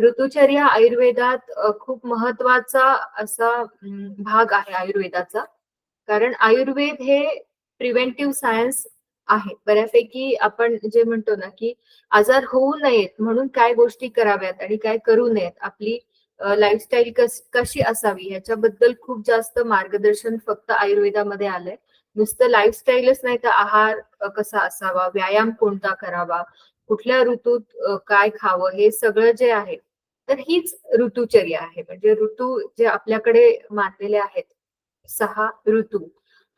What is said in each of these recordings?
ऋतुचर्या आयुर्वेदात खूप महत्वाचा असा भाग आहे आयुर्वेदाचा. कारण आयुर्वेद हे प्रिव्हेंटिव्ह सायन्स आहे. बऱ्यापैकी आपण जे म्हणतो ना, की आजार होऊ नयेत म्हणून काय गोष्टी कराव्यात आणि काय करू नयेत. आपली लाईफस्टाईल कशी असावी ह्याच्याबद्दल खूप जास्त मार्गदर्शन फक्त आयुर्वेदामध्ये आलंय. नुसतं लाईफस्टाईलच नाही तर आहार कसा असावा, व्यायाम कोणता करावा, कुठल्या ऋतूत काय खावं हे सगळं जे आहे तर हीच ऋतुचर्या आहे. म्हणजे ऋतू जे आपल्याकडे मानलेले आहेत 6 ऋतू.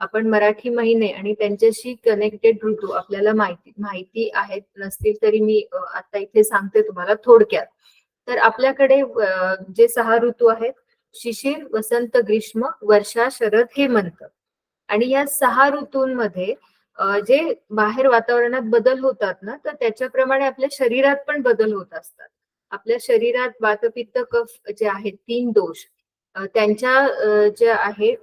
आपण मराठी महिने आणि त्यांच्याशी कनेक्टेड ऋतू आपल्याला माहिती आहेत नसतील तरी मी आता इथे सांगते तुम्हाला थोडक्यात. तर आपल्याकडे जे 6 ऋतू आहेत शिशिर, वसंत, ग्रीष्म, वर्षा, शरद, हेमंत. आणि या 6 ऋतूंमध्ये जे बाहेर वातावरणात बदल होतात ना, तर त्याच्याप्रमाणे आपल्या शरीरात पण बदल होत असतात. आपल्या शरीरात वात, पित्त, कफ जे आहेत 3 दोष त्यांच्या जे आहे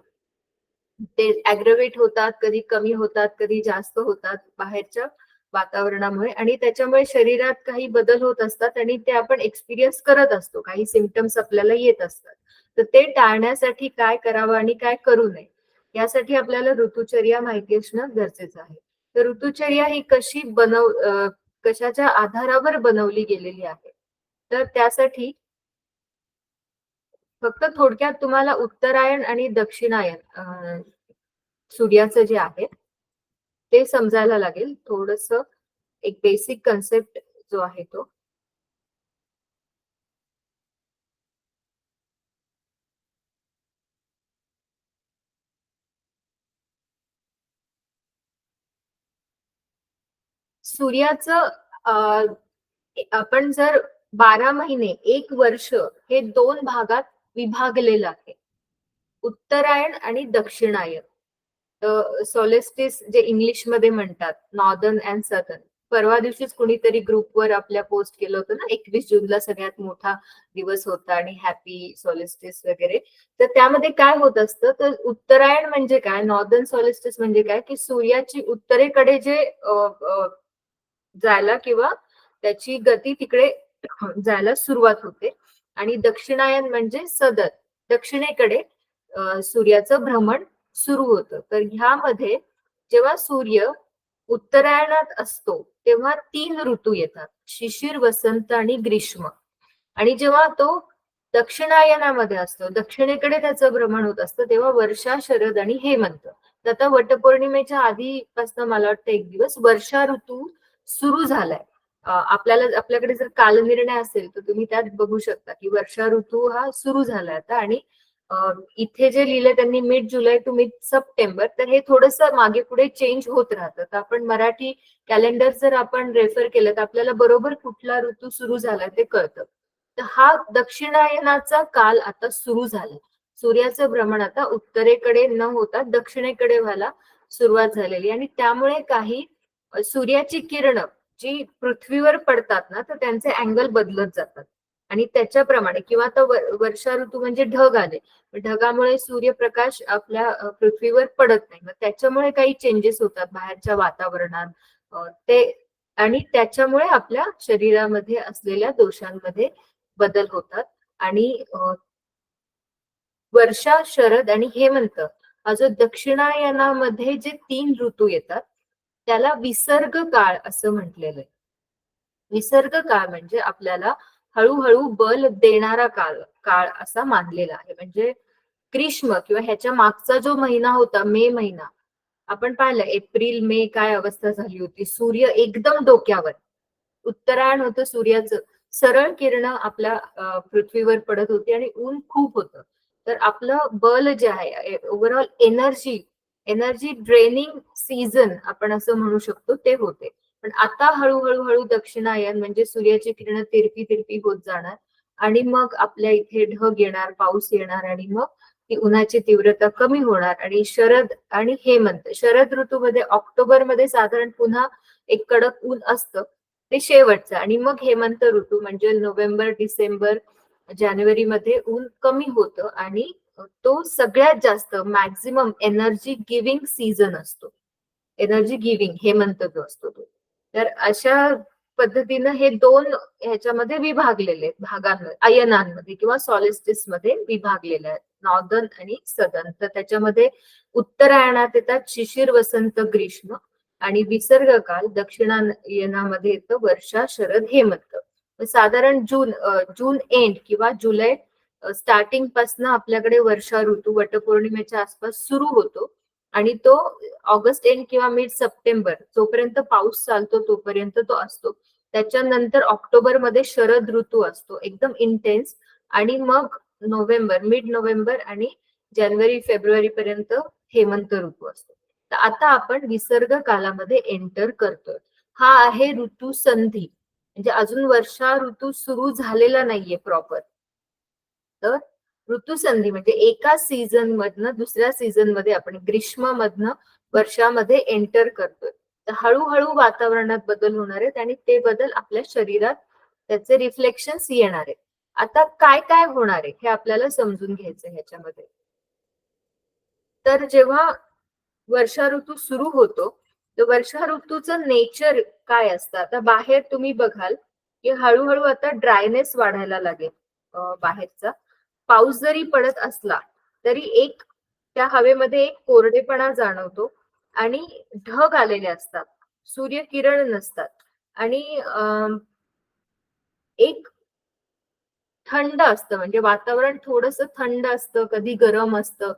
ते ॲग्रवेट होतात, कधी कमी होतात, कधी जास्त होतात बाहेरच्या वातावरणामुळे आणि त्याच्यामुळे शरीरात काही बदल होत असतात आणि ते आपण एक्सपिरियन्स करत असतो. काही सिम्प्टम्स आपल्याला येत असतात. तर ते टाळण्यासाठी काय करावं आणि काय करू नये, यासाठी आपल्याला ऋतुचर्या माहिती असणं गरजेचं आहे. तर ऋतुचर्या ही कशाच्या आधारावर बनवली गेलेली आहे? तर त्यासाठी फक्त थोडक्यात तुम्हाला उत्तरायण आणि दक्षिणायन सूर्याचं जे आहे ते समजायला लागेल. थोडंसं एक बेसिक कन्सेप्ट जो आहे तो. सूर्याचं अ, आपण जर 12 महिने, 1 वर्ष हे 2 भागात विभागलेलं आहे. उत्तरायण आणि दक्षिणायन. सोलेस्टिस जे इंग्लिशमध्ये म्हणतात, नॉर्दर्न अँड सदर्न. परवा दिवशीच कुणीतरी ग्रुपवर आपल्या पोस्ट केलं होतं ना, 21 जूनला सगळ्यात मोठा दिवस होता आणि हॅपी सोलेस्टिस वगैरे. तर त्यामध्ये काय होत असतं, तर उत्तरायण म्हणजे काय, नॉर्दर्न सोलेस्टिस म्हणजे काय, की सूर्याची उत्तरेकडे जे जायला किंवा त्याची गती तिकडे जायला सुरुवात होते आणि दक्षिणायन म्हणजे सदर दक्षिणेकडे सूर्याचं भ्रमण सुरू होतं. तर ह्यामध्ये जेव्हा सूर्य उत्तरायणात असतो तेव्हा 3 ऋतू येतात, शिशिर, वसंत आणि ग्रीष्म. आणि जेव्हा तो दक्षिणायनामध्ये असतो, दक्षिणेकडे त्याचं भ्रमण होत असतं, तेव्हा वर्षा, शरद आणि हेमंत. तर आता वटपौर्णिमेच्या आधीपासून मला वाटतं 1 दिवस वर्षा ऋतू सुरू झालाय. आपल्याकडे जर कालनिर्णय असेल तर तुम्ही त्यात बघू शकता की वर्षा ऋतू हा सुरू झालाय आता. आणि इथे जे लिहिलंय त्यांनी mid July to mid September, तर हे थोडंसं मागे पुढे चेंज होत राहतं. तर आपण मराठी कॅलेंडर जर आपण रेफर केलं तर आपल्याला बरोबर कुठला ऋतू सुरू झालाय ते कळतं. तर हा दक्षिणायनाचा काल आता सुरू झाला. सूर्याचं भ्रमण आता उत्तरेकडे न होता दक्षिणेकडे व्हायला सुरुवात झालेली आणि त्यामुळे काही सूर्याची किरण जी पृथ्वीवर पडतात ना, तर त्यांचे अँगल बदलत जातात. आणि त्याच्याप्रमाणे किंवा आता वर्षा ऋतू म्हणजे ढग आले. ढगामुळे सूर्यप्रकाश आपल्या पृथ्वीवर पडत नाही. मग त्याच्यामुळे काही चेंजेस होतात बाहेरच्या वातावरणात. ते आणि त्याच्यामुळे आपल्या शरीरामध्ये असलेल्या दोषांमध्ये बदल होतात. आणि वर्षा, शरद आणि हेमंत हा जो दक्षिणायनामध्ये जे 3 ऋतू येतात, त्याला विसर्ग काळ असं म्हटलेलं आहे. विसर्ग काळ म्हणजे आपल्याला हळूहळू बल देणारा काळ काळ असा मानलेला आहे. म्हणजे ग्रीष्म किंवा ह्याच्या मागचा जो महिना होता मे महिना, आपण पाहिलं एप्रिल मे काय अवस्था झाली होती. सूर्य एकदम डोक्यावर, उत्तरायण होतं सूर्याचं, सरळ किरण आपल्या पृथ्वीवर पडत होती आणि ऊन खूप होतं. तर आपलं बल जे आहे overall energy energy draining season आपण असं म्हणू शकतो ते होते. पण आता हळूहळू दक्षिणायन म्हणजे सूर्याची किरण तिरपी तिरपी होत जाणार आणि मग आपल्या इथे ढग येणार, पाऊस येणार आणि मग ती उन्हाची तीव्रता कमी होणार आणि शरद आणि हेमंत. शरद ऋतूमध्ये ऑक्टोबरमध्ये साधारण पुन्हा एक कडक ऊन असतं, ते शेवटचं. आणि मग हेमंत ऋतू म्हणजे नोव्हेंबर, डिसेंबर, जानेवारीमध्ये ऊन कमी होतं आणि तो सगळ्यात जास्त मॅक्झिमम एनर्जी गिव्हिंग सीझन असतो. एनर्जी गिव्हिंग हेमंत जो असतो तो. तर अशा पद्धतीनं हे दोन ह्याच्यामध्ये विभागलेले आहेत, भागांमध्ये, अयनांमध्ये किंवा सॉलिस्टिस मध्ये विभागलेले आहेत, नॉर्दर्न आणि सदर्न. तर त्याच्यामध्ये उत्तरायणात येतात शिशिर, वसंत, ग्रीष्म, आणि विसर्ग काल दक्षिणायनामध्ये येतं वर्षा, शरद, हेमंत. साधारण जून एंड किंवा जुलै स्टार्टिंग पासून आपल्याकडे वर्षा ऋतू वटपौर्णिमेच्या आसपास सुरू होतो आणि तो ऑगस्ट एंड किंवा मिड सप्टेंबर जोपर्यंत पाऊस चालतो तोपर्यंत तो असतो. त्याच्यानंतर ऑक्टोबर मध्ये शरद ऋतू असतो एकदम इंटेन्स, आणि मग मिड नोव्हेंबर आणि जानेवारी फेब्रुवारी पर्यंत हेमंत ऋतू असतो. तर आता आपण विसर्ग कालामध्ये एंटर करतोय. हा आहे ऋतू संधी, म्हणजे अजून वर्षा ऋतू सुरू झालेला नाहीये प्रॉपर. तर ऋतुसंधी म्हणजे एका सीझन मधनं दुसऱ्या सीझन मध्ये आपण ग्रीष्म मधनं वर्षामध्ये एंटर करतोय. तर हळूहळू वातावरणात बदल होणार आहेत आणि ते बदल आपल्या शरीरात त्याचे रिफ्लेक्शन्स येणार आहेत. आता काय काय होणार आहे हे आपल्याला समजून घ्यायचं ह्याच्यामध्ये. तर जेव्हा वर्षा ऋतू सुरू होतो तर वर्षा ऋतूचं नेचर काय असतं. आता बाहेर तुम्ही बघाल की हळूहळू आता ड्रायनेस वाढायला लागेल. बाहेरचा पाऊस जरी पडत असला तरी एक त्या हवेमध्ये एक कोरडेपणा जाणवतो आणि ढग आलेले असतात, सूर्यकिरण नसतात, आणि एक थंड असतं, म्हणजे वातावरण थोडंसं थंड असतं, कधी गरम असतं,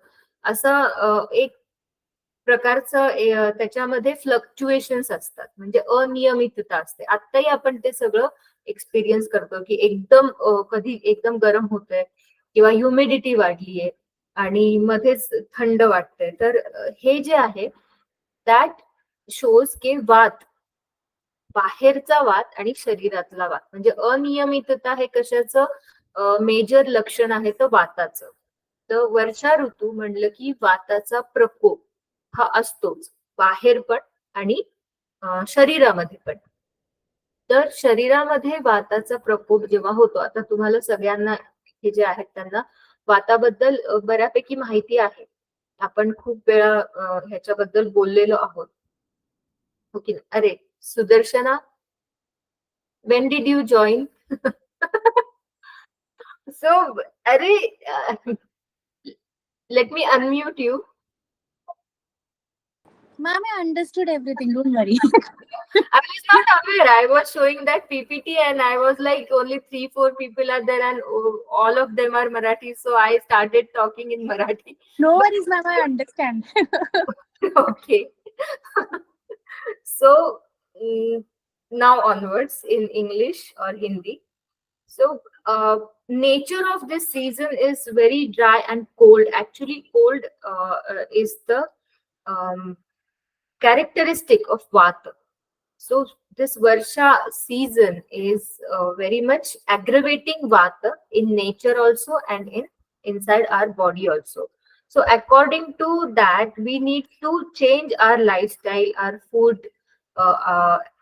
असं एक प्रकारचं त्याच्यामध्ये फ्लक्च्युएशन्स असतात, म्हणजे अनियमितता असते. आत्ताही आपण ते सगळं एक्सपिरियन्स करतो की एकदम कधी एकदम गरम होतंय किंवा ह्युमिडिटी वाढलीये आणि मध्येच थंड वाटतंय. तर हे जे आहे दॅट शोज की वात, बाहेरचा वात आणि शरीरातला वात, म्हणजे अनियमितता हे कशाचं मेजर लक्षण आहे तर वाताचं. तर वर्षा ऋतू म्हणलं की वाताचा प्रकोप हा असतोच, बाहेर पण आणि शरीरामध्ये पण. तर शरीरामध्ये वाताचा प्रकोप जेव्हा होतो, आता तुम्हाला सगळ्यांना हे जे आहेत त्यांना वाताबद्दल बऱ्यापैकी माहिती आहे. आपण खूप वेळा ह्याच्याबद्दल बोललेलो आहोत. हो की नाही? अरे Sudarshana, when did you join? So, अरे, let me unmute you. Ma'am, I understood everything. Don't worry. I was not aware. I was showing that PPT and I was like, only 3-4 people are there and all of them are Marathi. So I started talking in Marathi. No worries, ma'am. I understand. Okay. So now onwards in English or Hindi. So nature of this season is very dry and cold. Actually, cold is the characteristic of Vata. So this Varsha season is very much aggravating Vata in nature also and in inside our body also. So according to that, we need to change our lifestyle, our food,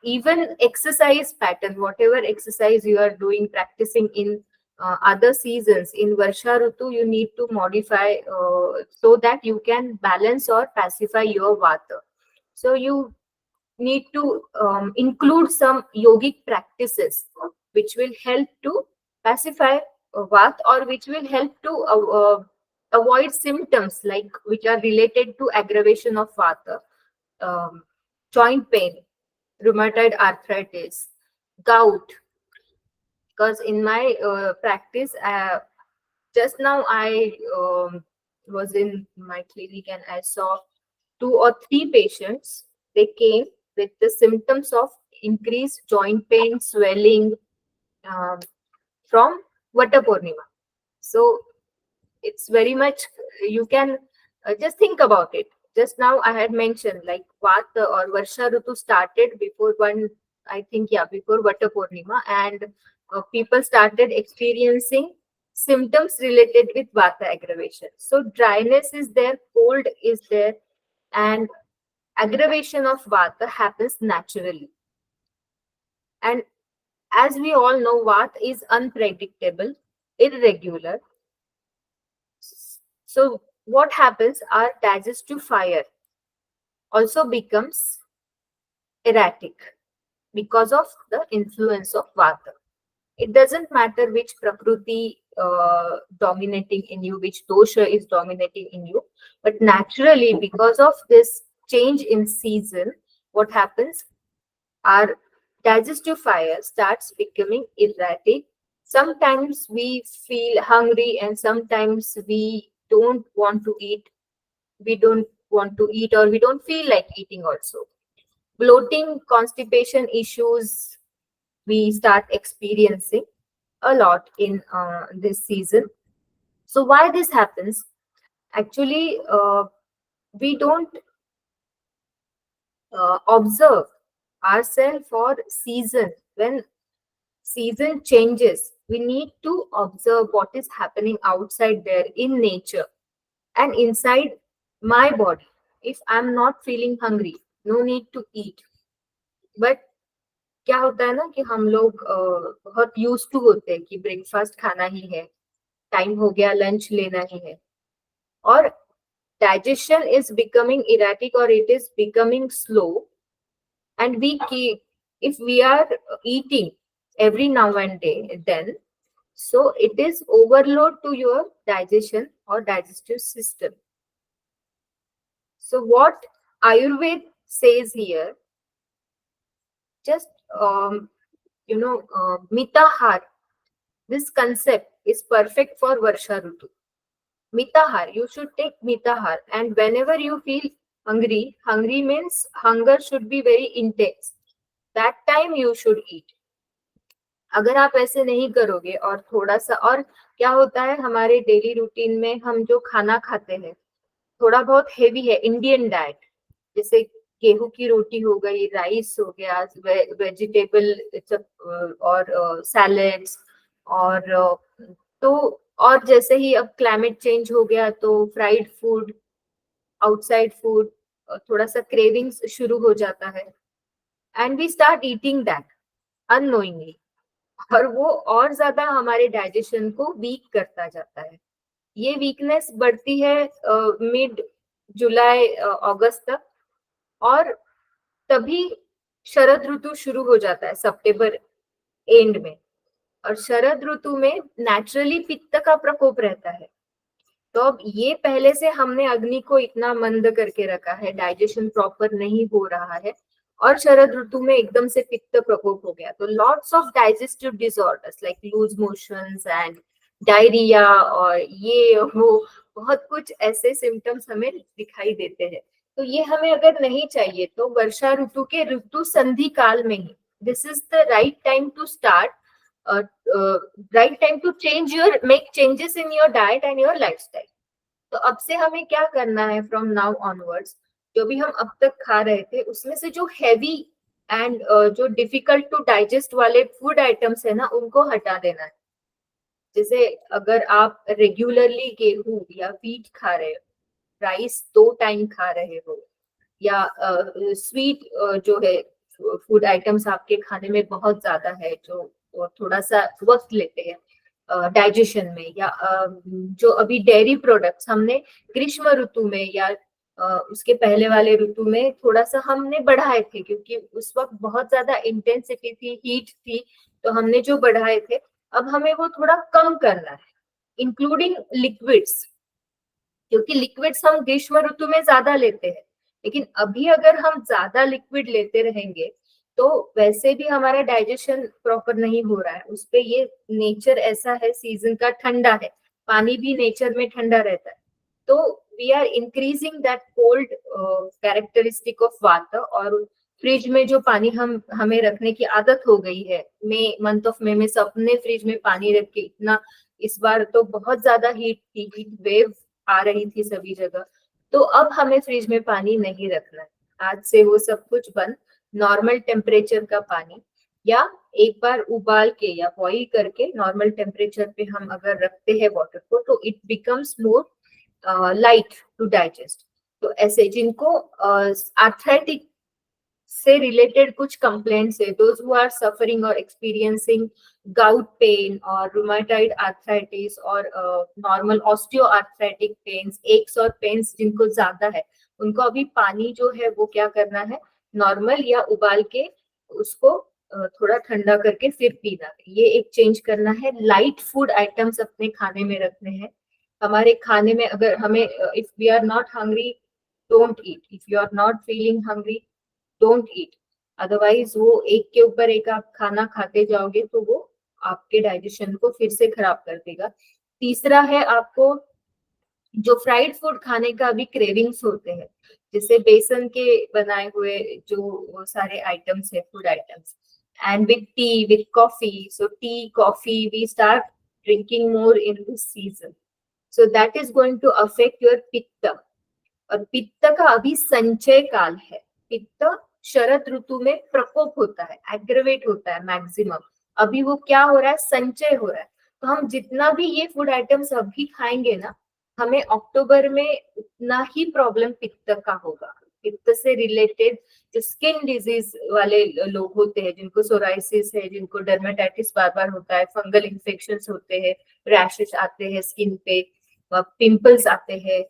even exercise pattern, whatever exercise you are doing, practicing in other seasons. In Varsha Rutu, you need to modify so that you can balance or pacify your Vata. So you need to include some yogic practices which will help to pacify Vata, or which will help to avoid symptoms like which are related to aggravation of Vata, joint pain, rheumatoid arthritis, gout. Because in my practice, just now I was in my clinic and I saw 2 or 3 patients. They came with the symptoms of increased joint pain, swelling um, from Vata Purnima. So it's very much, you can just think about it. Just now I had mentioned like Vata or Varsha Rutu started before I think, yeah, before Vata Purnima, and people started experiencing symptoms related with Vata aggravation. So dryness is there, cold is there, and aggravation of Vata happens naturally. And as we all know, Vata is unpredictable, irregular. So what happens, our digestive fire also becomes erratic. because of the influence of Vata. It doesn't matter which Prakriti dominating in you, which dosha is dominating in you, but naturally, because of this change in season, what happens? Our digestive fire starts becoming erratic. Sometimes we feel hungry, and sometimes we don't want to eat. We don't want to eat, or we don't feel like eating also. Bloating, constipation issues, we start experiencing a lot in this season. So why this happens? Actually, we don't observe ourselves for season. When season changes, we need to observe what is happening outside there in nature and inside my body. If I'm not feeling hungry, no need to eat. But क्या होता है ना कि हम लोग बहुत use to होते हैं कि ब्रेकफास्ट खाना ही है, टाइम हो गया लंच लेना ही है, और digestion is becoming erratic or it is becoming slow, and we keep, if we are eating every now and then, so it is overload to your digestion or digestive system. So what Ayurveda says here, just mitahar, this concept is perfect for Varsha Rutu. Mitahar, you should take mitahar, and whenever you feel hungry means hunger should be very intense. That time you should eat. अगर आप ऐसे नहीं करोगे और थोड़ा सा, और क्या होता है हमारे डेली रूटीन में हम जो खाना खाते हैं थोड़ा बहुत हेवी है, इंडियन डाइट, जैसे गेहूं की रोटी हो गई, राइस हो गया, वेजिटेबल और सैलेड्स, और तो और जैसे ही अब क्लाइमेट चेंज हो गया तो फ्राइड फूड, आउटसाइड फूड, थोड़ा सा क्रेविंग्स शुरू हो जाता है, and we start eating that annoyingly, और वो और ज्यादा हमारे डाइजेशन को वीक करता जाता है. ये वीकनेस बढ़ती है मिड जुलाई अगस्त तक, और तभी शरद ऋतु शुरू हो जाता है सितंबर एंड में, और शरद ऋतु में नेचुरली पित्त का प्रकोप रहता है. तो अब ये पहले से हमने अग्नि को इतना मंद करके रखा है, डाइजेशन प्रॉपर नहीं हो रहा है, और शरद ऋतु में एकदम से पित्त प्रकोप हो गया, तो lots of digestive disorders like loose motions and diarrhoea, और ये वो बहुत कुछ ऐसे सिम्टम्स हमें दिखाई देते हैं. तो ये हमें अगर नहीं चाहिए तो वर्षा ऋतु के ऋतु संधि काल में ही this is the right time to start, right time to make changes in your diet and your lifestyle. तो अब से हमें क्या करना है फ्रॉम नाउ ऑनवर्ड्स, जो भी हम अब तक खा रहे थे उसमें से जो हैवी एंड जो डिफिकल्ट टू डाइजेस्ट वाले फूड आइटम्स है ना, उनको हटा देना है. जैसे अगर आप रेगुलरली गेहूं या व्हीट खा रहे हो, राइस 2 टाइम खा रहे हो, या स्वीट जो है फूड आइटम्स आपके खाने में बहुत ज्यादा है जो थोड़ा सा वक्त लेते हैं डाइजेशन में, या जो अभी डेयरी प्रोडक्ट्स हमने ग्रीष्म ऋतु में या उसके पहले वाले ऋतु में थोड़ा सा हमने बढ़ाए थे, क्योंकि उस वक्त बहुत ज्यादा इंटेंसिटी थी, हीट थी, तो हमने जो बढ़ाए थे अब हमें वो थोड़ा कम करना है, इंक्लूडिंग लिक्विड्स, क्योंकि लिक्विड्स हम ग्रीष्म ऋतु में ज्यादा लेते हैं, लेकिन अभी अगर हम ज्यादा लिक्विड लेते रहेंगे तो वैसे भी हमारा डाइजेशन प्रॉपर नहीं हो रहा है. उस पे ये नेचर ऐसा है, सीजन का ठंडा है, पानी भी नेचर में ठंडा रहता है, तो we are increasing that cold characteristic of water. और फ्रिज में जो पानी हमें रखने की आदत हो गई है, मंथ ऑफ मे में सबने फ्रिज में पानी रख के, इतना इस बार तो बहुत ज्यादा हीट वेव आ रही थी सभी जगह, तो अब हमें फ्रिज में पानी नहीं रखना है. आज से वो सब कुछ बंद, नॉर्मल टेम्परेचर का पानी, या एक बार उबाल के या बॉईल करके नॉर्मल टेम्परेचर पे हम अगर रखते हैं वाटर को, तो it becomes more light to digest. तो ऐसे जिनको आर्थराइटिक से रिलेटेड कुछ कंप्लेंट्स है, दोज हु आर सफरिंग और एक्सपीरियंसिंग गाउट पेन और रूमेटॉइड आर्थराइटिस और normal osteoarthritic pains, aches और पेन्स जिनको ज्यादा है, उनको अभी पानी जो है वो क्या करना है, नॉर्मल या उबाल के उसको थोड़ा ठंडा करके फिर पीना है। ये एक चेंज करना है। लाइट फूड आइटम्स अपने खाने में रखने हैं। हमारे खाने में अगर हमें if we are not hungry don't eat, if you are not feeling hungry don't eat. Otherwise वो एक के ऊपर एक आप खाना खाते जाओगे तो वो आपके डाइजेशन को फिर से खराब कर देगा। तीसरा है, आपको जो फ्राइड फूड खाने का अभी क्रेविंग्स होते हैं, जैसे बेसन के बनाए हुए जो वो सारे आइटम्स है, food items, and with tea with coffee, so tea coffee we start drinking more in this season, so that is going to affect your pitta. और पित्त का अभी संचय काल है। पित्त शरद ऋतु में प्रकोप होता है, एग्रेवेट होता है मैक्सिमम। अभी वो क्या हो रहा है, संचय हो रहा है। तो हम जितना भी ये फूड आइटम्स अभी खाएंगे ना, हमें अक्टूबर में उतना ही प्रॉब्लम पित्त का होगा। पित्त से रिलेटेड जो स्किन डिजीज वाले लोग होते हैं, जिनको सोराइसिस है, जिनको डर्मेटाइटिस बार बार होता है, फंगल इन्फेक्शन होते हैं, रैशेस आते हैं स्किन पे, पिंपल्स आते हैं,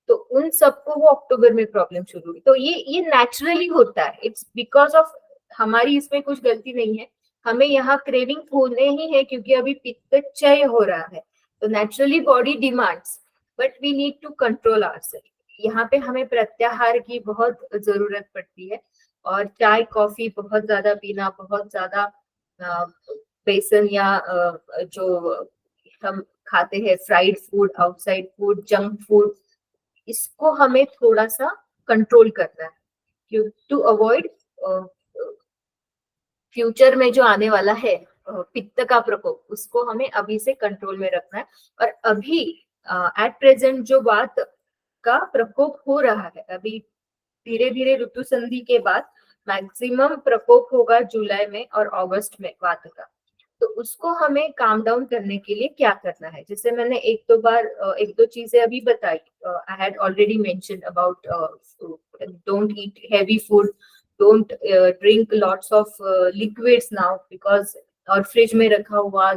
तो उन सबको वो अक्टूबर में प्रॉब्लम शुरू हुई। तो ये नेचुरली होता है, इट्स बिकॉज ऑफ, हमारी इसमें कुछ गलती नहीं है। हमें यहाँ क्रेविंग होने ही है क्योंकि अभी पित्त क्षय हो रहा है, तो naturally body demands, but we need to control ourselves. यहाँ पे हमें प्रत्याहार की बहुत जरूरत पड़ती है, और चाय कॉफी बहुत ज्यादा पीना, बहुत ज्यादा बेसन या जो हम खाते हैं fried food, outside food, junk food, इसको हमें थोड़ा सा कंट्रोल करना है टू अवॉइड फ्यूचर में जो आने वाला है पित्त का प्रकोप, उसको हमें अभी से कंट्रोल में रखना है। और अभी एट प्रेजेंट जो वात का प्रकोप हो रहा है, अभी धीरे धीरे ऋतु संधि के बाद मैक्सिमम प्रकोप होगा जुलाई में और अगस्त में वात का। तो उसको हमें काम डाउन करने के लिए क्या करना है, जैसे मैंने एक दो चीजें अभी बताई। I had already mentioned about don't eat heavy food, don't drink lots of liquids now because, और फ्रिज में रखा हुआ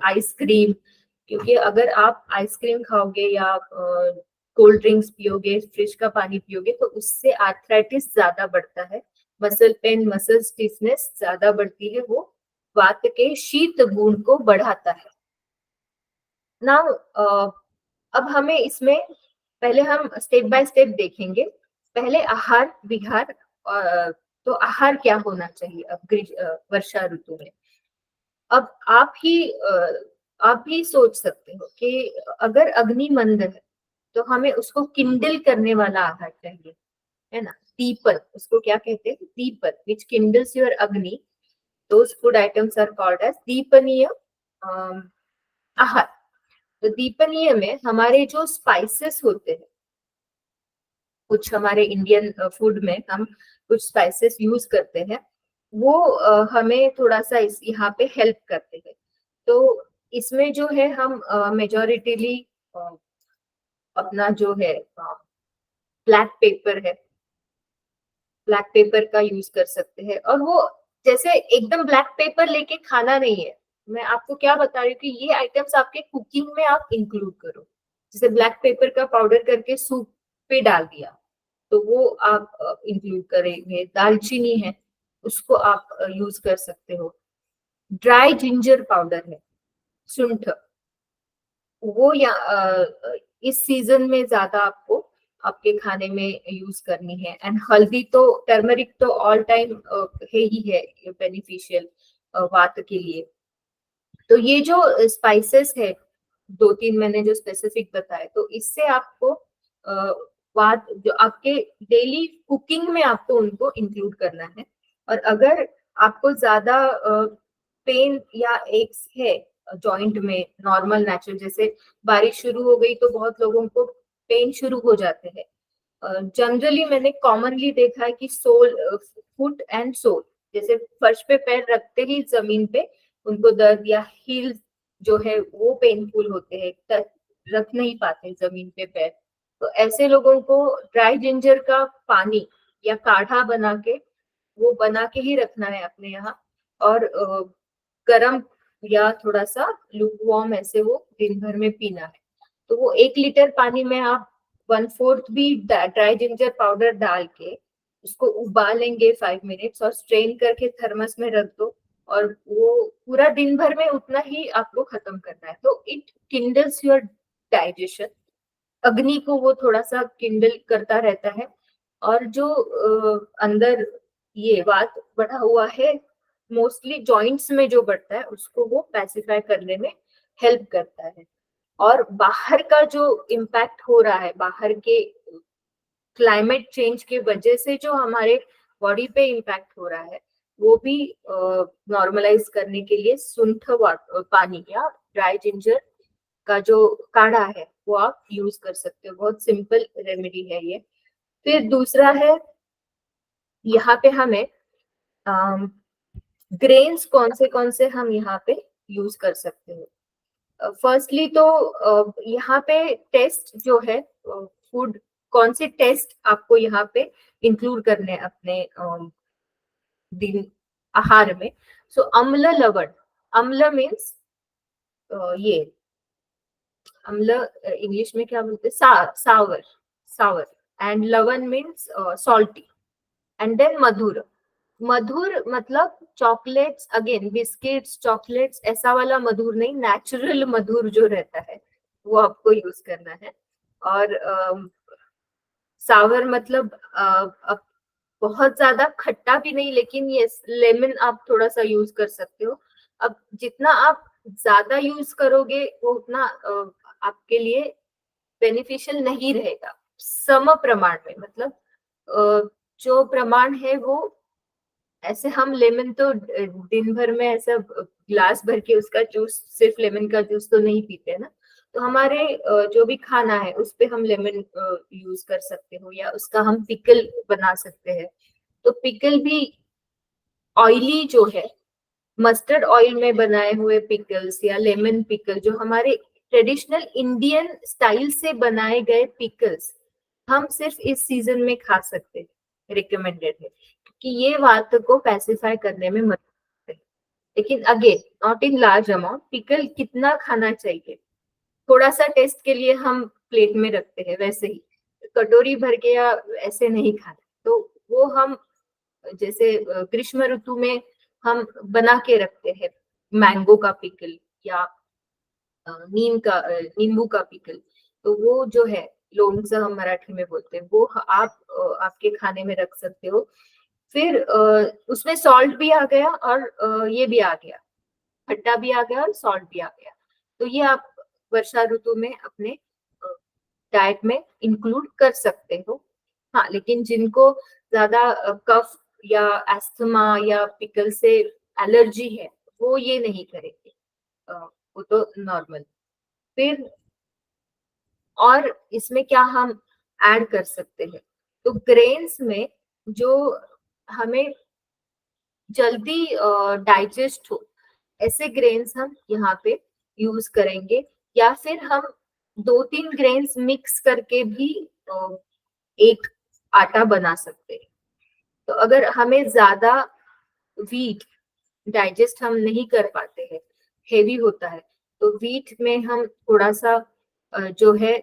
आइसक्रीम, क्योंकि अगर आप आइसक्रीम खाओगे या कोल्ड ड्रिंक्स पियोगे, फ्रिज का पानी पियोगे, तो उससे आर्थराइटिस ज्यादा बढ़ता है, मसल पेन, मसल स्टिफनेस ज्यादा बढ़ती है, वो वात के शीत गुण को बढ़ाता है ना। अब हमें इसमें पहले हम स्टेप बाय स्टेप देखेंगे। पहले आहार विहार, तो आहार क्या होना चाहिए अब वर्षा ऋतु में। अब आप ही सोच सकते हो कि अगर अग्नि मंद है तो हमें उसको किंडल करने वाला आहार चाहिए, है ना। दीपन, उसको क्या कहते हैं, दीपन, विच किंडल्स योर अग्नि, those food items are called as दीपनीय आहार। तो दीपनीय में हमारे जो स्पाइसेस होते हैं, कुछ हमारे इंडियन फूड में हम कुछ स्पाइसेस यूज करते हैं, वो हमें थोड़ा सा इस यहाँ पे हेल्प करते हैं। तो इसमें जो है हम मेजोरिटीली अपना जो है ब्लैक पेपर है, ब्लैक पेपर का यूज कर सकते हैं। और वो जैसे एकदम ब्लैक पेपर लेके खाना नहीं है, मैं आपको क्या बता रही हूँ कि ये आइटम्स आपके कुकिंग में आप इंक्लूड करो। जैसे ब्लैक पेपर का पाउडर करके सूप पे डाल दिया, तो वो आप इंक्लूड करेंगे। दालचीनी है, उसको आप यूज कर सकते हो। ड्राई जिंजर पाउडर है, सुंठ, वो या इस सीजन में ज्यादा आपको आपके खाने में यूज करनी है। एंड हल्दी, तो टर्मरिक तो ऑल टाइम है ही है बेनिफिशियल वात के लिए। तो ये जो स्पाइसेस है, दो तीन मैंने जो स्पेसिफिक बताए, तो इससे आपको वात जो आपके डेली कुकिंग में आपको उनको इंक्लूड करना है। और अगर आपको ज्यादा पेन या एक्स है जॉइंट में, नॉर्मल नेचुरल, जैसे बारिश शुरू हो गई तो बहुत लोगों को पेन शुरू हो जाते हैं। जनरली मैंने कॉमनली देखा है कि सोल, फुट एंड सोल, जैसे फर्श पे पैर रखते ही जमीन पे उनको दर्द, या हील जो है वो पेनफुल होते हैं, रख नहीं पाते जमीन पे पैर। तो ऐसे लोगों को ड्राई जिंजर का पानी या काढ़ा बना के, वो बना के ही रखना है अपने यहाँ। और गरम या थोड़ा सा लूक वार्म ऐसे वो दिन भर में पीना है। तो वो 1 लीटर पानी में आप 1/4 भी ड्राई जिंजर पाउडर डाल के उसको उबालेंगे 5 मिनट्स और स्ट्रेन करके थर्मस में रख दो, और वो पूरा दिन भर में उतना ही आपको खत्म करना है। तो इट किंडल्स योर डाइजेशन, अग्नि को वो थोड़ा सा किंडल करता रहता है, और जो अंदर ये वात बढ़ा हुआ है मोस्टली जॉइंट्स में जो बढ़ता है उसको वो पैसिफाई करने में हेल्प करता है। और बाहर का जो इम्पैक्ट हो रहा है, बाहर के क्लाइमेट चेंज के वजह से जो हमारे बॉडी पे इम्पैक्ट हो रहा है, वो भी नॉर्मलाइज करने के लिए पानी या ड्राई जिंजर का जो काढ़ा है वो आप यूज कर सकते हो। बहुत सिंपल रेमेडी है ये। फिर दूसरा है, यहाँ पे हमें ग्रेन्स कौन से हम यहाँ पे यूज कर सकते हो। फर्स्टली तो यहाँ पे टेस्ट जो है फूड, कौन से टेस्ट आपको यहाँ पे इंक्लूड करने हैं अपने दिन आहार में। सो अम्ल लवण, अम्ल मीन्स ये अम्ल इंग्लिश में क्या बोलते हैं, सावर, सावर, एंड लवण मीन्स सॉल्टी, एंड देन मधुर। मधुर मतलब चॉकलेट्स, अगेन बिस्किट्स चॉकलेट्स ऐसा वाला मधुर नहीं, नेचुरल मधुर जो रहता है वो आपको यूज करना है। और सावर मतलब अब बहुत ज्यादा खट्टा भी नहीं, लेकिन ये लेमन आप थोड़ा सा यूज कर सकते हो। अब जितना आप ज्यादा यूज करोगे वो उतना आपके लिए बेनिफिशियल नहीं रहेगा। सम प्रमाण में, मतलब जो प्रमाण है वो, ऐसे हम लेमन तो दिन भर में ऐसा ग्लास भर के उसका जूस, सिर्फ लेमन का जूस तो नहीं पीते ना। तो हमारे जो भी खाना है उस पे हम लेमन यूज कर सकते हो, या उसका हम पिकल बना सकते हैं। तो पिकल भी ऑयली जो है, मस्टर्ड ऑयल में बनाए हुए पिकल्स या लेमन पिकल, जो हमारे ट्रेडिशनल इंडियन स्टाइल से बनाए गए पिकल्स हम सिर्फ इस सीजन में खा सकते हैं, रिकमेंडेड है, क्योंकि ये बात को पैसिफाई करने में मदद करते हैं। लेकिन again not in large amount. Pickle कितना खाना चाहिए, थोड़ा सा टेस्ट के लिए हम प्लेट में रखते हैं, वैसे ही कटोरी भर के या ऐसे नहीं खाते। तो वो हम जैसे ग्रीष्म ऋतु में हम बना के रखते हैं मैंगो का पिकल, या नींबू का पिकल। तो वो जो है लोणचं हम मराठी में बोलते हैं, वो आप आपके खाने में रख सकते हो। फिर उसमें सॉल्ट भी आ गया, और ये भी आ गया, खट्टा भी आ गया और सॉल्ट भी आ गया। तो ये आप वर्षा ऋतु में अपने डाइट में इंक्लूड कर सकते हो। हाँ, लेकिन जिनको ज्यादा कफ या एस्थमा या पिकल से एलर्जी है वो ये नहीं करेंगे, वो तो नॉर्मल। फिर और इसमें क्या हम ऐड कर सकते हैं, तो ग्रेन्स में जो हमें जल्दी डाइजेस्ट हो ऐसे ग्रेन्स हम यहाँ पे यूज करेंगे, या फिर हम 2-3 ग्रेन्स मिक्स करके भी एक आटा बना सकते हैं। तो अगर हमें ज्यादा वीट डाइजेस्ट हम नहीं कर पाते हैं, हेवी होता है, तो वीट में हम थोड़ा सा जो है,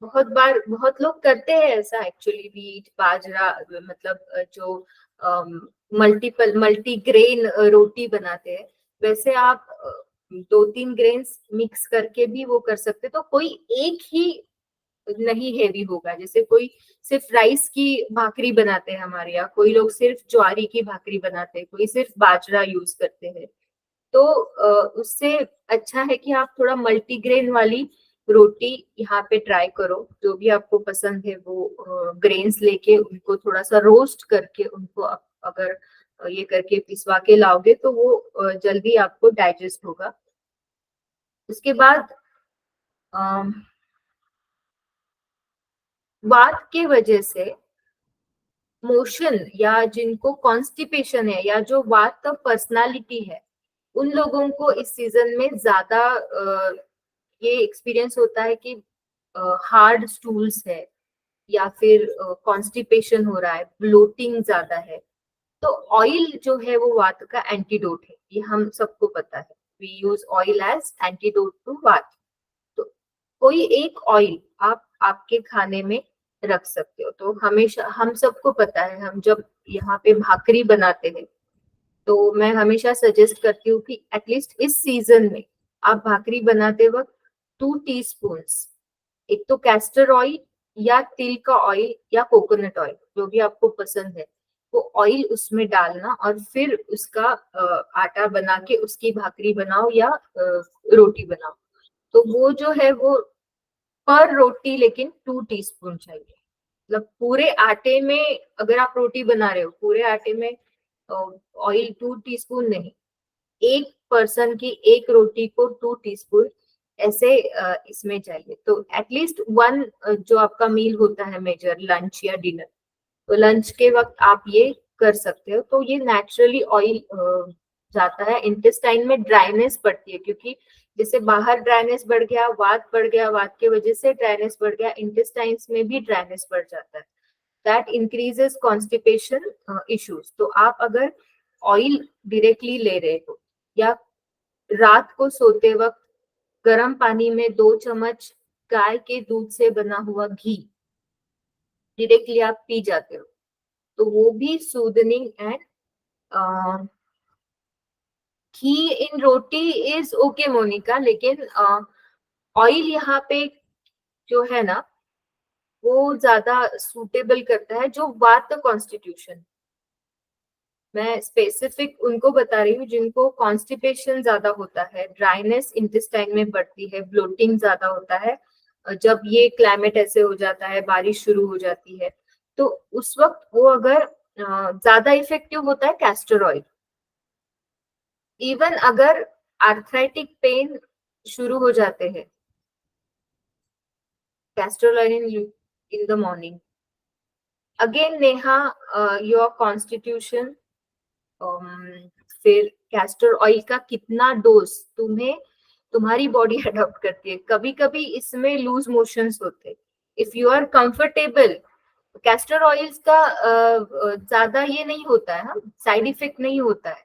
बहुत बार बहुत लोग करते हैं ऐसा एक्चुअली, वीट बाजरा मतलब जो मल्टी ग्रेन रोटी बनाते हैं, वैसे आप 2-3 ग्रेन्स मिक्स करके भी वो कर सकते। तो कोई एक ही नहीं हेवी होगा, जैसे कोई सिर्फ राइस की भाकरी बनाते हैं हमारे यहाँ, कोई लोग सिर्फ ज्वारी की भाकरी बनाते हैं, कोई सिर्फ बाजरा यूज करते हैं। तो उससे अच्छा है कि आप थोड़ा मल्टीग्रेन वाली रोटी यहाँ पे ट्राई करो। जो भी आपको पसंद है वो ग्रेन्स लेके उनको थोड़ा सा रोस्ट करके उनको अगर ये करके पिसवा के लाओगे तो वो जल्दी आपको डाइजेस्ट होगा। उसके बाद वात के वजह से मोशन, या जिनको कॉन्स्टिपेशन है, या जो वात पर्सनालिटी है, उन लोगों को इस सीजन में ज्यादा ये एक्सपीरियंस होता है कि हार्ड स्टूल्स है, या फिर कॉन्स्टिपेशन हो रहा है, ब्लोटिंग ज्यादा है। तो ऑयल जो है वो वात का एंटीडोट है, ये हम सबको पता है। We use oil as antidote to vata. तो कोई एक ऑयल आप आपके खाने में रख सकते हो। तो हमेशा हम सबको पता है, हम जब यहाँ पे भाकरी बनाते हैं तो मैं हमेशा सजेस्ट करती हूँ कि एटलीस्ट इस सीजन में आप भाकरी बनाते वक्त 2 टीस्पून, एक तो कैस्टर ऑयल या तिल का ऑयल या कोकोनट ऑयल, जो भी आपको पसंद है, वो ऑयल उसमें डालना और फिर उसका आटा बना के उसकी भाकरी बनाओ या रोटी बनाओ। तो वो जो है वो पर रोटी लेकिन 2 टीस्पून चाहिए। मतलब पूरे आटे में अगर आप रोटी बना रहे हो, पूरे आटे में ऑयल 2 टीस्पून नहीं, एक पर्सन की एक रोटी को 2 टीस्पून ऐसे इसमें चाहिए। तो एटलीस्ट वन जो आपका मील होता है मेजर, लंच या डिनर, तो लंच के वक्त आप ये कर सकते हो। तो ये नेचुरली ऑयल जाता है इंटेस्टाइन में, ड्राइनेस बढ़ती है, क्योंकि जैसे बाहर ड्राइनेस बढ़ गया, वात बढ़ गया, वात की वजह से ड्राइनेस बढ़ गया, इंटेस्टाइन्स में भी ड्राइनेस बढ़ जाता है। That increases constipation issues. तो आप अगर ऑयल डायरेक्टली ले रहे हो या रात को सोते वक्त गर्म पानी में 2 चम्मच गाय के दूध से बना हुआ घी डायरेक्टली आप पी जाते हो, तो वो भी soothing and ghee in roti is okay Monica, लेकिन ऑयल यहाँ पे जो है ना वो ज्यादा सूटेबल करता है जो वात कॉन्स्टिट्यूशन। मैं स्पेसिफिक उनको बता रही हूँ जिनको कॉन्स्टिपेशन ज्यादा होता है, ड्राइनेस इंटेस्टाइन में बढ़ती है, ब्लोटिंग ज्यादा होता है जब ये क्लाइमेट ऐसे हो जाता है, बारिश शुरू हो जाती है, तो उस वक्त वो अगर ज्यादा इफेक्टिव होता है कैस्टर ऑयल। इवन अगर आर्थराइटिक पेन शुरू हो जाते हैं, castor oil in the morning. Again Neha, your constitution, फिर कैस्टर ऑयल का कितना डोज तुम्हें तुम्हारी बॉडी अडॉप्ट करती है। कभी कभी इसमें लूज मोशंस होते, if you are comfortable, castor oils का ज्यादा ये नहीं होता है, हाँ, साइड इफेक्ट नहीं होता है,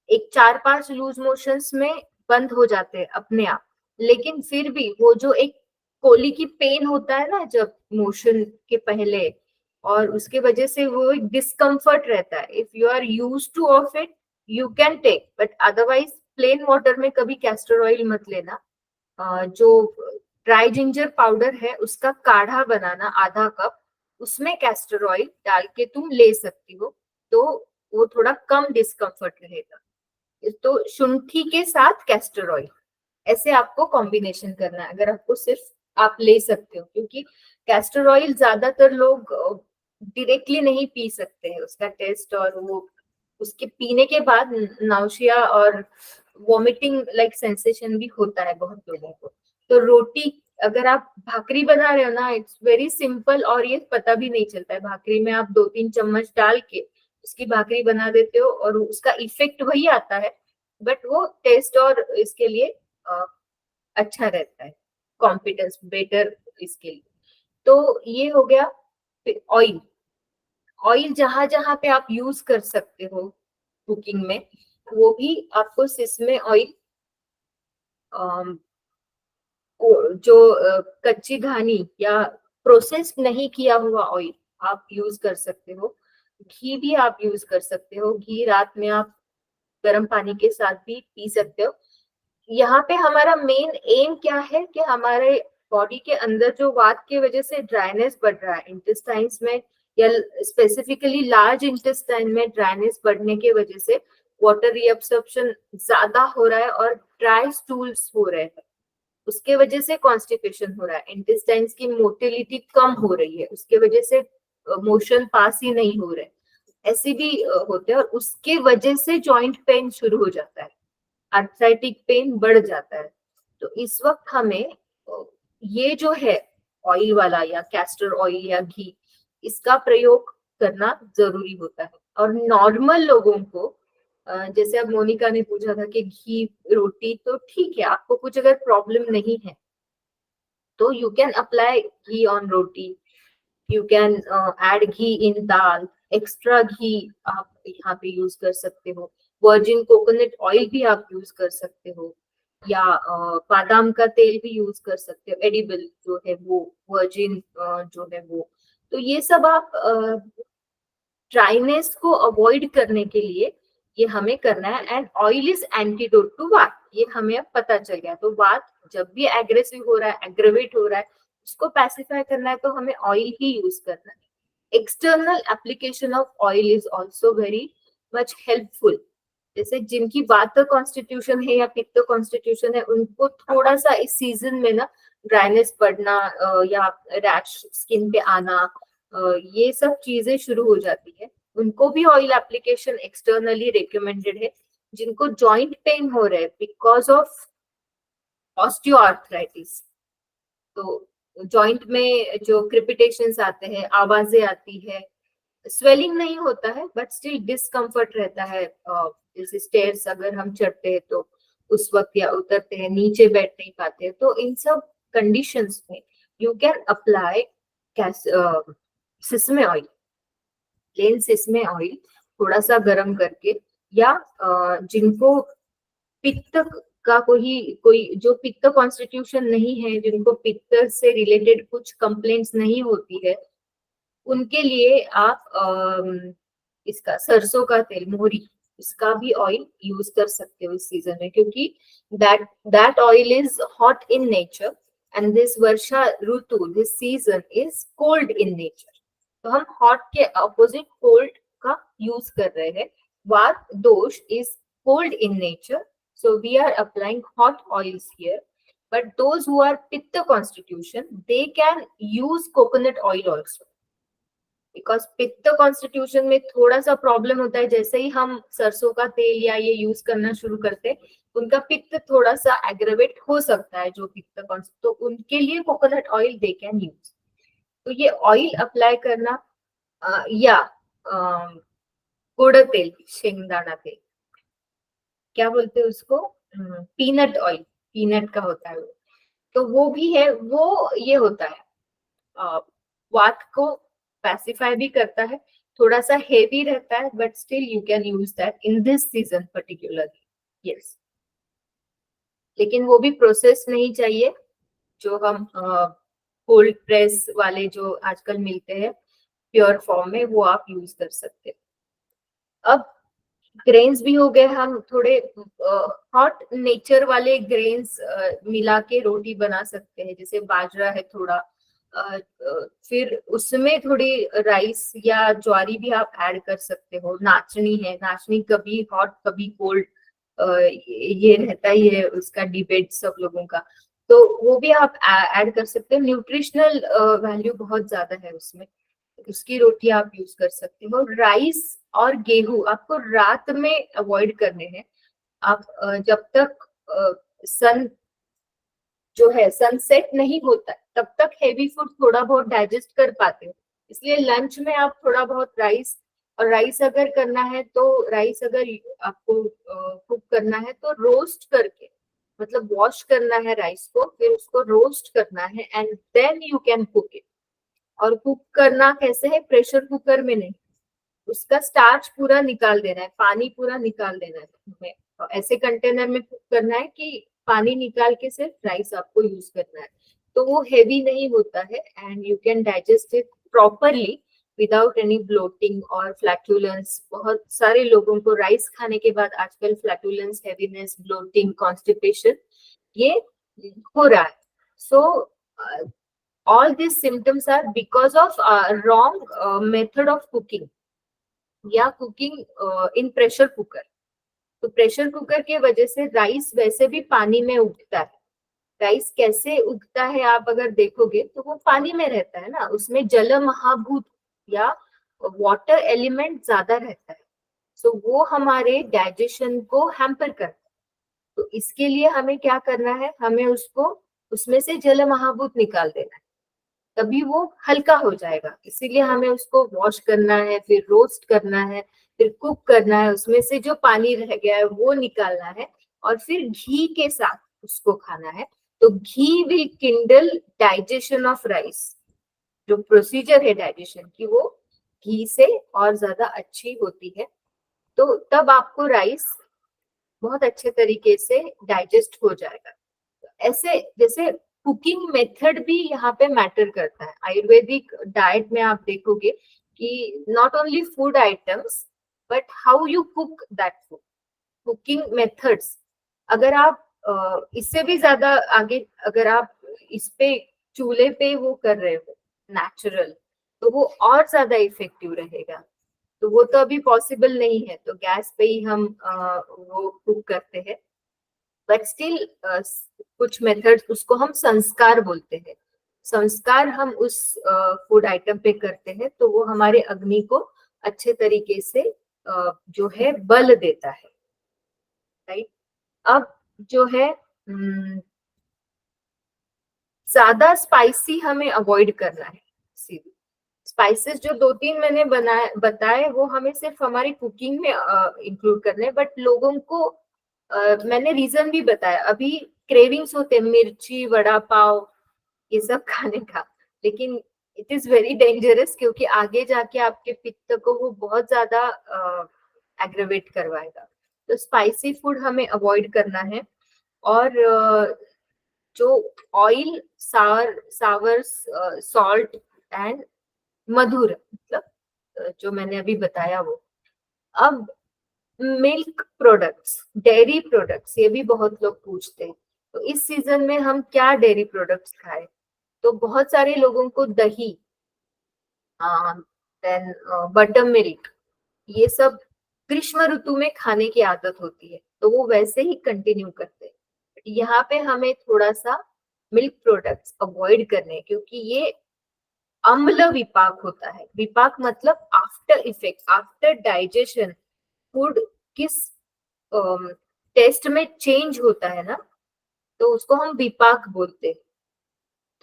एक 4-5 लूज मोशंस में बंद हो जाते हैं अपने आप। लेकिन फिर भी वो जो एक कोली की पेन होता है ना जब मोशन के पहले, और उसके वजह से वो एक डिस्कम्फर्ट रहता है, if you are use to of it you can take, but otherwise plain water में कभी कैस्टर ऑयल मत लेना। जो ड्राई जिंजर पाउडर है उसका काढ़ा बनाना आधा कप, उसमें कैस्टर ऑयल डाल के तुम ले सकती हो, तो वो थोड़ा कम डिस्कम्फर्ट रहेगा। तो शुंठी के साथ कैस्टर ऑयल, ऐसे आपको कॉम्बिनेशन करना है अगर आपको सिर्फ, आप ले सकते हो, क्योंकि कैस्टर ऑयल ज्यादातर लोग डायरेक्टली नहीं पी सकते हैं, उसका टेस्ट और वो उसके पीने के बाद नाउशिया और वॉमिटिंग लाइक सेंसेशन भी होता है बहुत लोगों को। तो रोटी अगर आप भाकरी बना रहे हो ना, इट्स वेरी सिंपल और ये पता भी नहीं चलता है, भाकरी में आप 2-3 चम्मच डाल के उसकी भाकरी बना देते हो और उसका इफेक्ट वही आता है, बट वो टेस्ट और इसके लिए अच्छा रहता है, कॉम्पिटेंस बेटर इसके लिए। तो ये हो गया ऑयल। ऑयल जहां जहां पे आप यूज कर सकते हो कुकिंग में, वो भी आपको सिसमे ऑयल, जो कच्ची घानी या प्रोसेस नहीं किया हुआ ऑयल आप यूज कर सकते हो। घी भी आप यूज कर सकते हो, घी रात में आप गर्म पानी के साथ भी पी सकते हो। यहाँ पे हमारा मेन एम क्या है कि हमारे बॉडी के अंदर जो वात की वजह से ड्राइनेस बढ़ रहा है इंटेस्टाइन्स में, या स्पेसिफिकली लार्ज इंटेस्टाइन में ड्राइनेस बढ़ने की वजह से वाटर रिअब्सॉर्प्शन ज्यादा हो रहा है और ड्राई स्टूल्स हो रहे हैं, उसके वजह से कॉन्स्टिपेशन हो रहा है, इंटेस्टाइन्स की मोटिलिटी कम हो रही है, उसके वजह से मोशन पास ही नहीं हो रहे, ऐसे भी होते हैं, और उसके वजह से जॉइंट पेन शुरू हो जाता है, आर्थराइटिक पेन बढ़ जाता है। तो इस वक्त हमें ये जो है ऑयल वाला या कैस्टर ऑयल या घी, इसका प्रयोग करना जरूरी होता है। और नॉर्मल लोगों को जैसे अब मोनिका ने पूछा था कि घी रोटी, तो ठीक है, आपको कुछ अगर प्रॉब्लम नहीं है तो you can apply ghee on roti, you can add ghee in dal, extra ghee आप यहाँ पे यूज कर सकते हो, वर्जिन कोकोनट ऑयल भी आप यूज कर सकते हो, या बादाम का तेल भी यूज कर सकते हो, एडिबल जो है वो, वर्जिन जो है वो। तो ये सब आप ड्राइनेस को अवॉइड करने के लिए ये हमें करना है। And oil is antidote to vata, ये हमें अब पता चल गया। तो वात जब भी एग्रेसिव हो रहा है, एग्रेवेट हो रहा है, उसको पैसिफाई करना है तो हमें ऑयल ही यूज करना है। External application of oil is also very much helpful. जैसे जिनकी वात कॉन्स्टिट्यूशन है या पित्त कॉन्स्टिट्यूशन है, उनको थोड़ा सा इस सीजन में ना ड्राइनेस बढ़ना या रैश स्किन पे आना, ये सब चीजें शुरू हो जाती है। उनको भी ऑयल एप्लीकेशन एक्सटर्नली रिकमेंडेड है। जिनको जॉइंट पेन हो रहे हैं बिकॉज ऑफ ऑस्टियोआर्थराइटिस, तो जॉइंट में जो क्रिपिटेशंस आते हैं, आवाजें आती है, स्वेलिंग नहीं होता है बट स्टिल डिस्कम्फर्ट रहता है। जैसे स्टेयर्स अगर हम चढ़ते हैं तो उस वक्त, या उतरते हैं नीचे बैठ नहीं पाते हैं, तो इन सब कंडीशंस में you can apply sesame oil, plain sesame oil थोड़ा सा गर्म करके, या जिनको पित्त का कोई जो पित्त कॉन्स्टिट्यूशन नहीं है, जिनको पित्त से रिलेटेड कुछ कंप्लेंट्स नहीं होती है, उनके लिए आप इसका सरसों का तेल, मोहरी, इसका भी ऑयल यूज कर सकते हो इस सीजन में, क्योंकि that that oil is hot in nature and this Varsha Ritu, this season is cold in nature. तो हम हॉट के अपोजिट कोल्ड का यूज कर रहे हैं। वात दोष is cold in nature, so we are applying hot oils here. But those who are pitta constitution, they can use coconut oil also, because पित्त कॉन्स्टिट्यूशन में थोड़ा सा प्रॉब्लम होता है। जैसे ही हम सरसों का तेल या ये यूज करना शुरू करते हैं, उनका पित्त थोड़ा सा एग्रेवेट हो सकता है, जो पित्त तो उनके लिए coconut oil they can use. तो ये ऑयल अप्लाई करना, या गुड़ तेल, शेंगदाना तेल, क्या बोलते हैं उसको, पीनट ऑयल, पीनट का होता है वो, तो वो भी है। वो ये होता है, वात को पैसिफाई भी करता है, थोड़ा सा हेवी रहता है, but still you can use that in this season particularly. Yes, लेकिन वो भी प्रोसेस नहीं चाहिए जो हम कोल्ड प्रेस वाले जो आजकल मिलते हैं प्योर फॉर्म में, वो आप यूज कर सकते हैं। अब ग्रेन्स भी हो गए, हम थोड़े हॉट नेचर वाले ग्रेन्स मिला के रोटी बना सकते हैं। जैसे बाजरा है थोड़ा, फिर उसमें थोड़ी राइस या ज्वारी भी आप ऐड कर सकते हो। नाचनी है, नाचनी कभी हॉट कभी कोल्ड, ये रहता ही है उसका डिबेट सब लोगों का, तो वो भी आप ऐड कर सकते हो। न्यूट्रिशनल वैल्यू बहुत ज्यादा है उसमें, उसकी रोटी आप यूज कर सकते हो। राइस और गेहूं आपको रात में अवॉइड करने हैं। आप जब तक सन जो है सनसेट नहीं होता है, तब तक हेवी फूड थोड़ा बहुत डाइजेस्ट कर पाते हो। इसलिए लंच में आप थोड़ा बहुत राइस, और राइस अगर करना है तो राइस अगर आपको कुक करना है तो रोस्ट करके, मतलब वॉश करना है राइस को, फिर उसको रोस्ट करना है and then you can cook it. और कुक करना कैसे है, प्रेशर कुकर में नहीं, उसका स्टार्च पूरा निकाल देना है, पानी पूरा निकाल देना है हमें। तो ऐसे कंटेनर में कुक करना है कि पानी निकाल के सिर्फ राइस आपको यूज करना है, तो वो हेवी नहीं होता है and you can digest it properly without any bloating और फ्लैटुलेंस। बहुत सारे लोगों को राइस खाने के बाद आजकल फ्लैटुलेंस, हेवीनेस, ब्लोटिंग, कॉन्स्टिपेशन ये हो रहा है। सो all these symptoms are because of wrong method of cooking या कुकिंग इन प्रेशर कुकर। तो प्रेशर कुकर के वजह से राइस वैसे भी पानी में उगता है। राइस कैसे उगता है आप अगर देखोगे तो वो पानी में रहता है ना, उसमें जल महाभूत या वाटर एलिमेंट ज्यादा रहता है, सो वो हमारे डाइजेशन को हैम्पर करता है। तो इसके लिए हमें क्या करना है, हमें उसको उसमें से जल महाभूत निकाल देना है, तभी वो हल्का हो जाएगा। इसीलिए हमें उसको वॉश करना है, फिर रोस्ट करना है, फिर कुक करना है, उसमें से जो पानी रह गया है वो निकालना है, और फिर घी के साथ उसको खाना है। तो ghee will kindle digestion of rice, जो प्रोसीजर है डाइजेशन की वो घी से और ज्यादा अच्छी होती है। तो तब आपको राइस बहुत अच्छे तरीके से डाइजेस्ट हो जाएगा। ऐसे जैसे कुकिंग मेथड भी यहाँ पे मैटर करता है। आयुर्वेदिक डाइट में आप देखोगे कि not only food items but how you cook that food, cooking methods. अगर आप इससे भी ज्यादा आगे, अगर आप इस पे चूल्हे पे वो कर रहे हो नेचुरल, तो वो और ज्यादा इफेक्टिव रहेगा। तो वो तो अभी पॉसिबल नहीं है, तो गैस पे ही हम वो कुक करते हैं। बट स्टिल कुछ मेथड्स, उसको हम संस्कार बोलते हैं, संस्कार हम उस फूड आइटम पे करते हैं, तो वो हमारे अग्नि को अच्छे तरीके से जो है बल देता है, राइट। अब जो है ज्यादा स्पाइसी हमें अवॉइड करना है। स्पाइसेस जो दो तीन मैंने बनाए बताए वो हमें सिर्फ हमारी कुकिंग में इंक्लूड करने हैं, बट लोगों को मैंने रीजन भी बताया। अभी क्रेविंग्स होते हैं मिर्ची, वड़ा पाव, ये सब खाने का, लेकिन इट इज वेरी डेंजरस, क्योंकि आगे जाके आपके पित्त को वो बहुत ज्यादा एग्रेवेट करवाएगा। तो स्पाइसी फूड हमें अवॉइड करना है। और जो ऑयल, सावर, सॉल्ट एंड मधुर, मतलब जो मैंने अभी बताया वो। अब मिल्क प्रोडक्ट्स, डेयरी प्रोडक्ट्स, ये भी बहुत लोग पूछते हैं, तो इस सीजन में हम क्या डेयरी प्रोडक्ट्स खाएं? तो बहुत सारे लोगों को दही, देन बटर मिल्क, ये सब ग्रीष्म ऋतु में खाने की आदत होती है, तो वो वैसे ही कंटिन्यू करते हैं। यहाँ पे हमें थोड़ा सा मिल्क प्रोडक्ट्स अवॉइड करने हैं, क्योंकि ये अम्ल विपाक होता है। विपाक मतलब after effect, after digestion food किस टेस्ट में चेंज होता है ना, तो उसको हम विपाक बोलते हैं।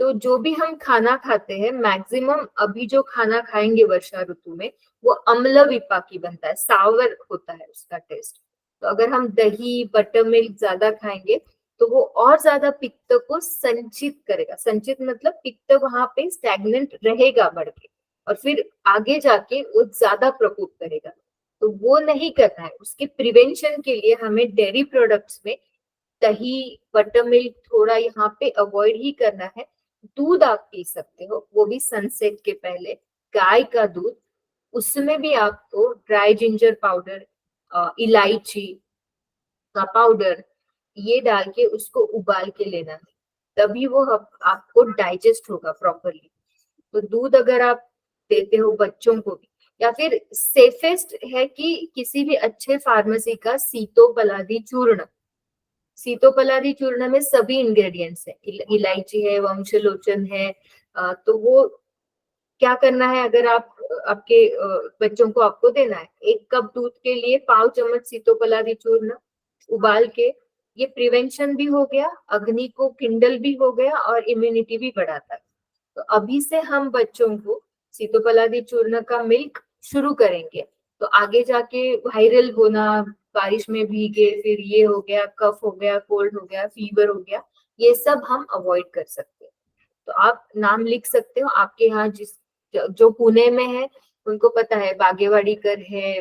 तो जो भी हम खाना खाते हैं, मैक्सिमम अभी जो खाना खाएंगे वर्षा ऋतु में, वो अम्ल विपाकी बनता है, सावर होता है उसका टेस्ट। तो अगर हम दही, बटर मिल्क ज्यादा खाएंगे, तो वो और ज्यादा पित्त को संचित करेगा। संचित मतलब पित्त वहां पे स्टैग्नेंट रहेगा बढ़ के, और फिर आगे जाके वो ज्यादा प्रकोप करेगा। तो वो नहीं करना है। उसके प्रिवेंशन के लिए हमें डेयरी प्रोडक्ट्स में दही, बटर मिल्क थोड़ा यहाँ पे अवॉइड ही करना है। दूध आप पी सकते हो, वो भी सनसेट के पहले, गाय का दूध। उसमें भी आपको ड्राई जिंजर पाउडर, इलायची का पाउडर, ये डाल के उसको उबाल के लेना है, तभी वो आपको डाइजेस्ट होगा प्रॉपरली। तो दूध अगर आप देते हो बच्चों को भी, या फिर सेफेस्ट है कि किसी भी अच्छे फार्मेसी का सीतोपलादी चूर्ण, सीतोपलादी चूर्ण में सभी इंग्रेडिएंट्स है, इलायची है, वंशलोचन है। तो वो क्या करना है, अगर आप आपके बच्चों को आपको देना है, 1 कप दूध के लिए 5 चम्मच सीतोपलादी चूर्ण उबाल के, ये प्रिवेंशन भी हो गया, अग्नि को किंडल भी हो गया, और इम्यूनिटी भी बढ़ाता है। तो अभी से हम बच्चों को सीतोपलादी चूर्ण का मिल्क शुरू करेंगे, तो आगे जाके वायरल होना, बारिश में भीगे, फिर ये हो गया, कफ हो गया, कोल्ड हो गया, फीवर हो गया, ये सब हम अवॉइड कर सकते हैं। तो आप नाम लिख सकते हो, आपके यहाँ जिस जो पुणे में है उनको पता है, बागेवाड़ीकर है,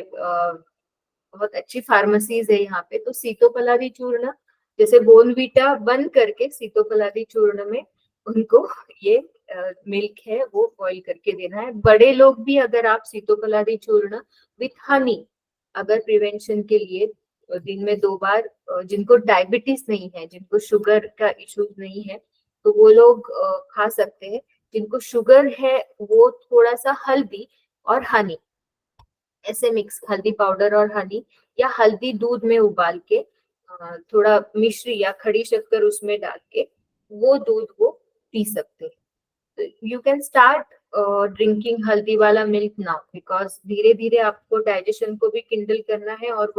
बहुत अच्छी फार्मेसीज है यहाँ पे। तो सीतोपलादी चूर्ण, जैसे बोनवीटा बंद करके सीतोपलादी चूर्ण में उनको ये मिल्क है वो बॉईल करके देना है। बड़े लोग भी अगर आप सीतोपलादी चूर्ण विथ हनी, अगर प्रिवेंशन के लिए दिन में 2 बार, जिनको डायबिटीज नहीं है, जिनको शुगर का इश्यूज नहीं है, तो वो लोग खा सकते हैं। जिनको शुगर है वो थोड़ा सा हल्दी और हनी ऐसे मिक्स, हल्दी पाउडर और हनी, या हल्दी दूध में उबाल के थोड़ा मिश्री या खड़ी शक्कर उसमें डाल के वो दूध वो पी सकते हैं। यू कैन स्टार्ट ड्रिंकिंग हल्दी वाला मिल्क नाउ, बिकॉज धीरे धीरे आपको डाइजेशन को भी किंडल करना है, और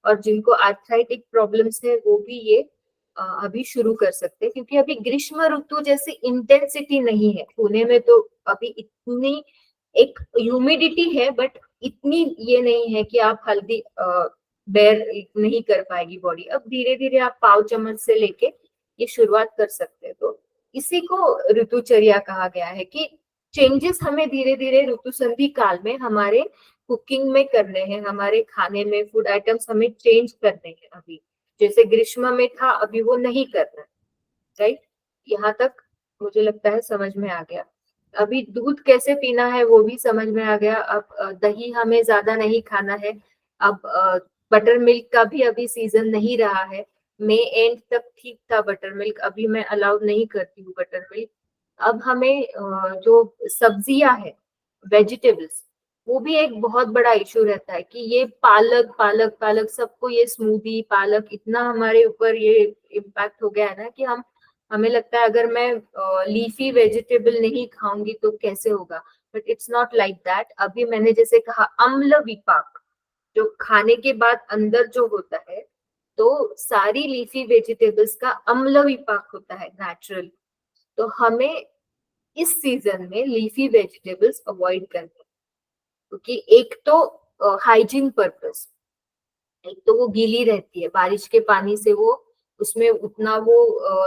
और जिनको आर्थराइटिक प्रॉब्लम्स है वो भी ये अभी शुरू कर सकते हैं, क्योंकि अभी ग्रीष्म ऋतु जैसी इंटेंसिटी नहीं है पुणे में। तो अभी इतनी एक ह्यूमिडिटी है, बट इतनी ये नहीं है कि आप हल्दी बेर नहीं कर पाएगी बॉडी। अब धीरे धीरे आप 5 चम्मच से लेके ये शुरुआत कर सकते हैं। तो इसी को ऋतुचर्या कहा गया है, कि चेंजेस हमें धीरे धीरे ऋतु संधि काल में हमारे कुकिंग में करने हैं, हमारे खाने में फूड आइटम्स हमें चेंज करने हैं अभी, जैसे ग्रीष्म में था अभी वो नहीं करना, राइट? यहाँ तक मुझे लगता है समझ में आ गया। अभी दूध कैसे पीना है वो भी समझ में आ गया। अब दही हमें ज्यादा नहीं खाना है। अब बटर मिल्क का भी अभी सीजन नहीं रहा है। मई एंड तक ठीक था बटर मिल्क, अभी मैं अलाउड नहीं करती हूँ बटर मिल्क। अब हमें जो सब्जियां है, वेजिटेबल्स, वो भी एक बहुत बड़ा इशू रहता है कि ये पालक पालक पालक, सबको ये स्मूदी पालक, इतना हमारे ऊपर ये इम्पैक्ट हो गया है ना कि हमें लगता है अगर मैं लीफी वेजिटेबल नहीं खाऊंगी तो कैसे होगा। But it's not like that. अभी मैंने जैसे कहा अम्ल विपाक, जो खाने के बाद अंदर जो होता है, तो सारी लीफी वेजिटेबल्स का अम्ल विपाक होता है नेचुरल। तो हमें इस सीजन में लीफी वेजिटेबल्स अवॉइड करनी है, क्योंकि एक तो हाइजीन पर्पस, एक तो वो गीली रहती है बारिश के पानी से, वो उसमें उतना वो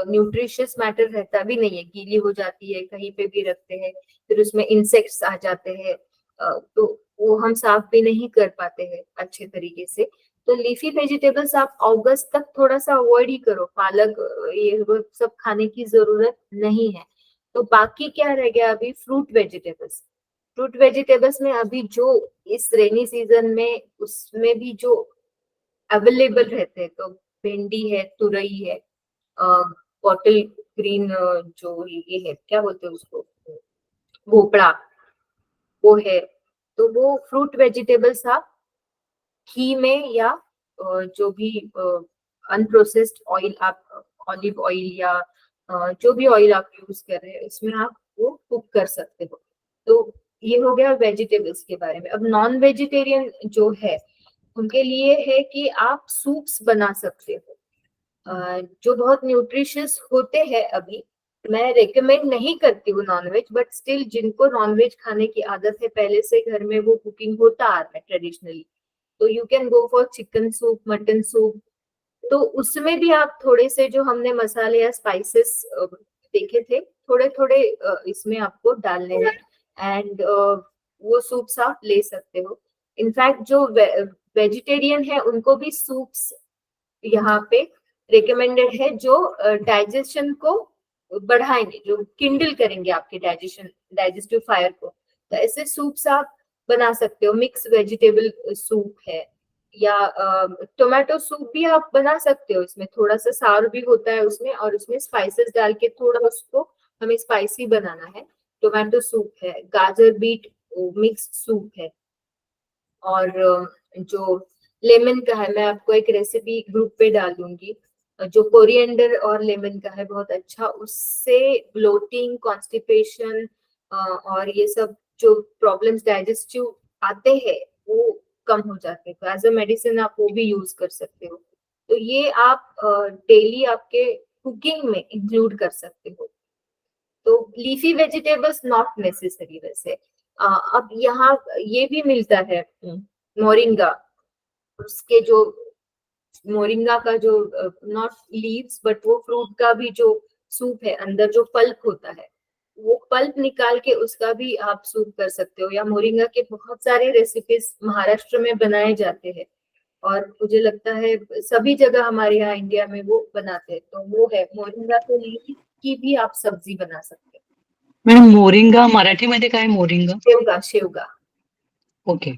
न्यूट्रिशियस मैटर रहता भी नहीं है, गीली हो जाती है, कहीं पे भी रखते हैं फिर उसमें इंसेक्ट्स आ जाते हैं, तो वो हम साफ भी नहीं कर पाते हैं अच्छे तरीके से। तो लीफी वेजिटेबल्स आप अगस्त तक थोड़ा सा अवॉइड ही करो, पालक ये वो सब खाने की जरूरत नहीं है। तो बाकी क्या रह गया अभी, फ्रूट वेजिटेबल्स। फ्रूट वेजिटेबल्स में अभी जो इस रेनी सीजन में उसमें भी जो अवेलेबल रहते हैं, तो भिंडी है, तुरई है, बॉटल ग्रीन, जो ये है क्या बोलते हैं उसको, भोपड़ा, वो है। तो वो फ्रूट वेजिटेबल्स आप घी में या जो भी अनप्रोसेस्ड ऑयल, आप ऑलिव ऑयल या जो भी ऑयल आप यूज कर रहे हैं इसमें आप वो कुक कर सकते हो। तो ये हो गया वेजिटेबल्स के बारे में। अब नॉन वेजिटेरियन जो है उनके लिए है कि आप सूप्स बना सकते हो, जो बहुत न्यूट्रिशियस होते हैं। अभी मैं रेकमेंड नहीं करती हूँ नॉनवेज, बट स्टिल जिनको नॉनवेज खाने की आदत है पहले से घर में, वो कुकिंग होता आ रहा है ट्रेडिशनली, तो you can go for chicken soup, mutton soup. तो उसमें भी आप थोड़े से जो हमने मसाले या स्पाइसेस देखे थे, थोड़े थोड़े इसमें आपको डालने हैं, एंड वो सूप्स आप ले सकते हो। इनफैक्ट जो वेजिटेरियन है उनको भी सूप्स यहाँ पे रिकमेंडेड है, जो डाइजेशन को बढ़ाएंगे, जो किंडल करेंगे आपके डाइजेस्टिव फायर को। तो ऐसे सूप्स आप बना सकते हो। मिक्स वेजिटेबल सूप है, या टोमेटो सूप भी आप बना सकते हो। इसमें थोड़ा सा सार भी होता है उसमें, और उसमें स्पाइसेस डाल के थोड़ा उसको हमें स्पाइसी बनाना है। टोमेटो सूप है, गाजर बीट मिक्स सूप है, और जो लेमन का है, मैं आपको एक रेसिपी ग्रुप पे डाल दूंगी, जो कोरिएंडर और लेमन का है, बहुत अच्छा, उससे ब्लोटिंग, कॉन्स्टिपेशन और ये सब जो प्रॉब्लम्स डाइजेस्टिव आते हैं वो कम हो जाते हैं। तो एज अ मेडिसिन आप वो भी यूज कर सकते हो। तो ये आप डेली आपके कुकिंग में इंक्लूड कर सकते हो। तो लीफी वेजिटेबल्स नॉट नेसेसरी वैसे। अब यहाँ ये भी मिलता है मोरिंगा, उसके जो मोरिंगा का जो नॉट लीव्स बट वो फ्रूट का भी जो सूप है, अंदर जो पल्प होता है, वो पल्प निकाल के उसका भी आप सूप कर सकते हो। या मोरिंगा के बहुत सारे रेसिपीज महाराष्ट्र में बनाए जाते हैं, और मुझे लगता है सभी जगह हमारे यहाँ इंडिया में वो बनाते हैं। तो वो है मोरिंगा, तो लीफ की भी आप सब्जी बना सकते हैं। मॅडम मोरिंगा मराठीमध्ये काय मोरिंगा? शेवगा, शेवगा, ओके.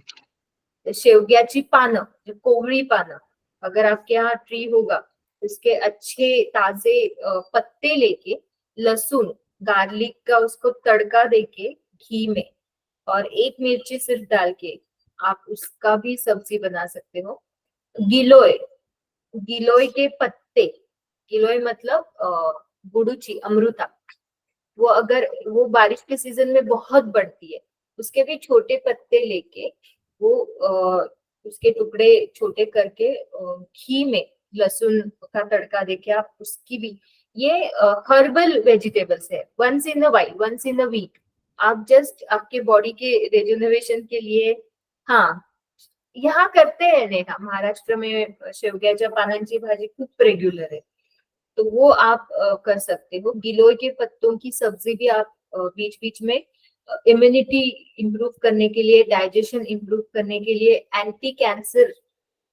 शेवग्याची पानं, जो कोवळी पानं, अगर आपके यहाँ ट्री होगा, उसके अच्छे ताजे पत्ते लेके, लहसुन, गार्लिक का उसको तड़का देके घी में, और एक मिर्ची सिर्फ डाल के आप उसका भी सब्जी बना सकते हो। गिलोय, गिलोय के पत्ते, गिलोय मतलब गुड़ुची, अमृता, वो अगर वो बारिश के सीजन में बहुत बढ़ती है, उसके भी छोटे पत्ते लेके वो उसके टुकड़े छोटे करके घी में लहसुन का तड़का देके आप उसकी भी, ये हर्बल वेजिटेबल्स है। Once in a while, once in a week आप जस्ट आपके बॉडी के रिजुनोवेशन के लिए, हाँ, यहाँ करते हैं नेहा, महाराष्ट्र में शेवग्याच्या पानांची भाजी खूप रेग्युलर है, तो वो आप कर सकते हो। गिलोय के पत्तों की सब्जी भी आप बीच बीच में इम्यूनिटी इंप्रूव करने के लिए, डाइजेशन इंप्रूव करने के लिए, एंटी कैंसर,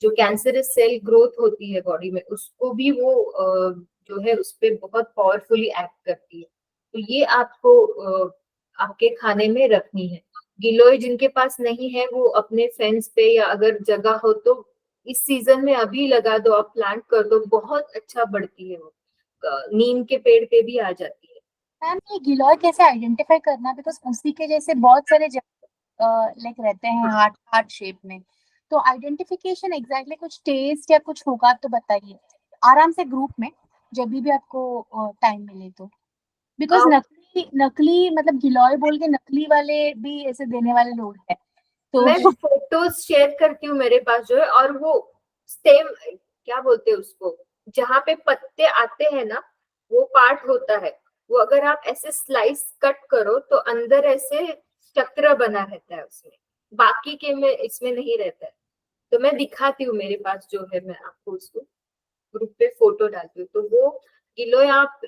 जो कैंसरस सेल ग्रोथ होती है बॉडी में, उसको भी वो जो है उस पे बहुत पावरफुली एक्ट करती है। तो ये आपको आपके खाने में रखनी है। गिलोय जिनके पास नहीं है वो अपने फेंस पे, या अगर जगह हो तो इस सीजन में अभी लगा दो, आप प्लांट कर दो, बहुत अच्छा बढ़ती है वो। नीम के पेड़ पे भी आ जाती है। मैम ये गिलोय कैसे आइडेंटिफाई करना, बिकॉज उसी के जैसे बहुत सारे लाइक रहते हैं हार्ट हार्ट शेप में, तो आइडेंटिफिकेशन एग्जैक्टली कुछ टेस्ट या कुछ होगा तो बताइए आराम से ग्रुप में, जब भी आपको टाइम मिले तो। बिकॉज अ, नकली नकली मतलब गिलोय बोल के नकली वाले भी ऐसे देने वाले लोग हैं तो मैं फोटोज शेयर करती हूँ मेरे पास जो है, और वो स्टेम, क्या बोलते हैं उसको, जहाँ पे पत्ते आते हैं ना, वो पार्ट होता है, वो अगर आप ऐसे स्लाइस कट करो तो अंदर ऐसे चक्र बना रहता है उसमें, बाकी के में इसमें नहीं रहता है। तो मैं दिखाती हूँ, मेरे पास जो है, मैं आपको उसको ग्रुप पे फोटो डालती हूँ। तो वो किलो आप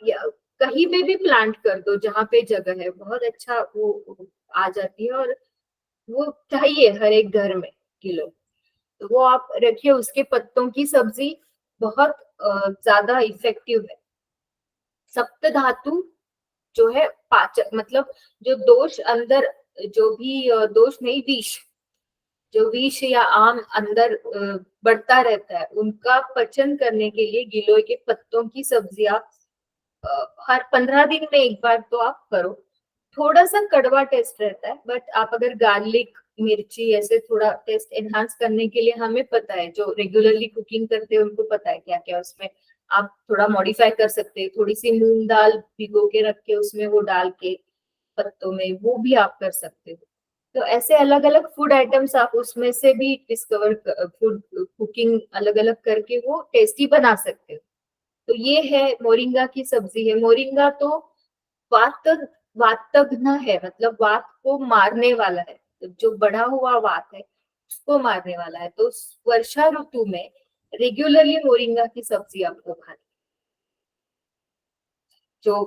कहीं पे भी प्लांट कर दो, जहाँ पे जगह है, बहुत अच्छा वो आ जाती है। और वो चाहिए हर एक घर में किलो, तो वो आप रखिए। उसके पत्तों की सब्जी बहुत ज्यादा इफेक्टिव है। सप्त धातु जो है पाचक, मतलब जो दोष अंदर, जो भी दोष नहीं, विष, जो विष या आम अंदर बढ़ता रहता है, उनका पचन करने के लिए गिलोय के पत्तों की सब्जी आप हर 15 दिन में एक बार तो आप करो। थोड़ा सा कड़वा टेस्ट रहता है, बट आप अगर गार्लिक, मिर्ची ऐसे थोड़ा टेस्ट एनहांस करने के लिए, हमें पता है, जो रेगुलरली कुकिंग करते हैं उनको पता है क्या क्या उसमें आप थोड़ा मॉडिफाई कर सकते हैं। थोड़ी सी मूंग दाल भिगो के रख के उसमें वो डाल के पत्तों में, वो भी आप कर सकते हो। तो ऐसे अलग अलग फूड आइटम्स आप उसमें से भी डिस्कवर, फूड कुकिंग अलग अलग करके वो टेस्टी बना सकते हो। तो ये है मोरिंगा की सब्जी है। मोरिंगा तो वात वातग्न है, मतलब वात को मारने वाला है, तो जो बढ़ा हुआ वात है उसको मारने वाला है। तो वर्षा ऋतु में रेगुलरली मोरिंगा की सब्जी आपको खानी। जो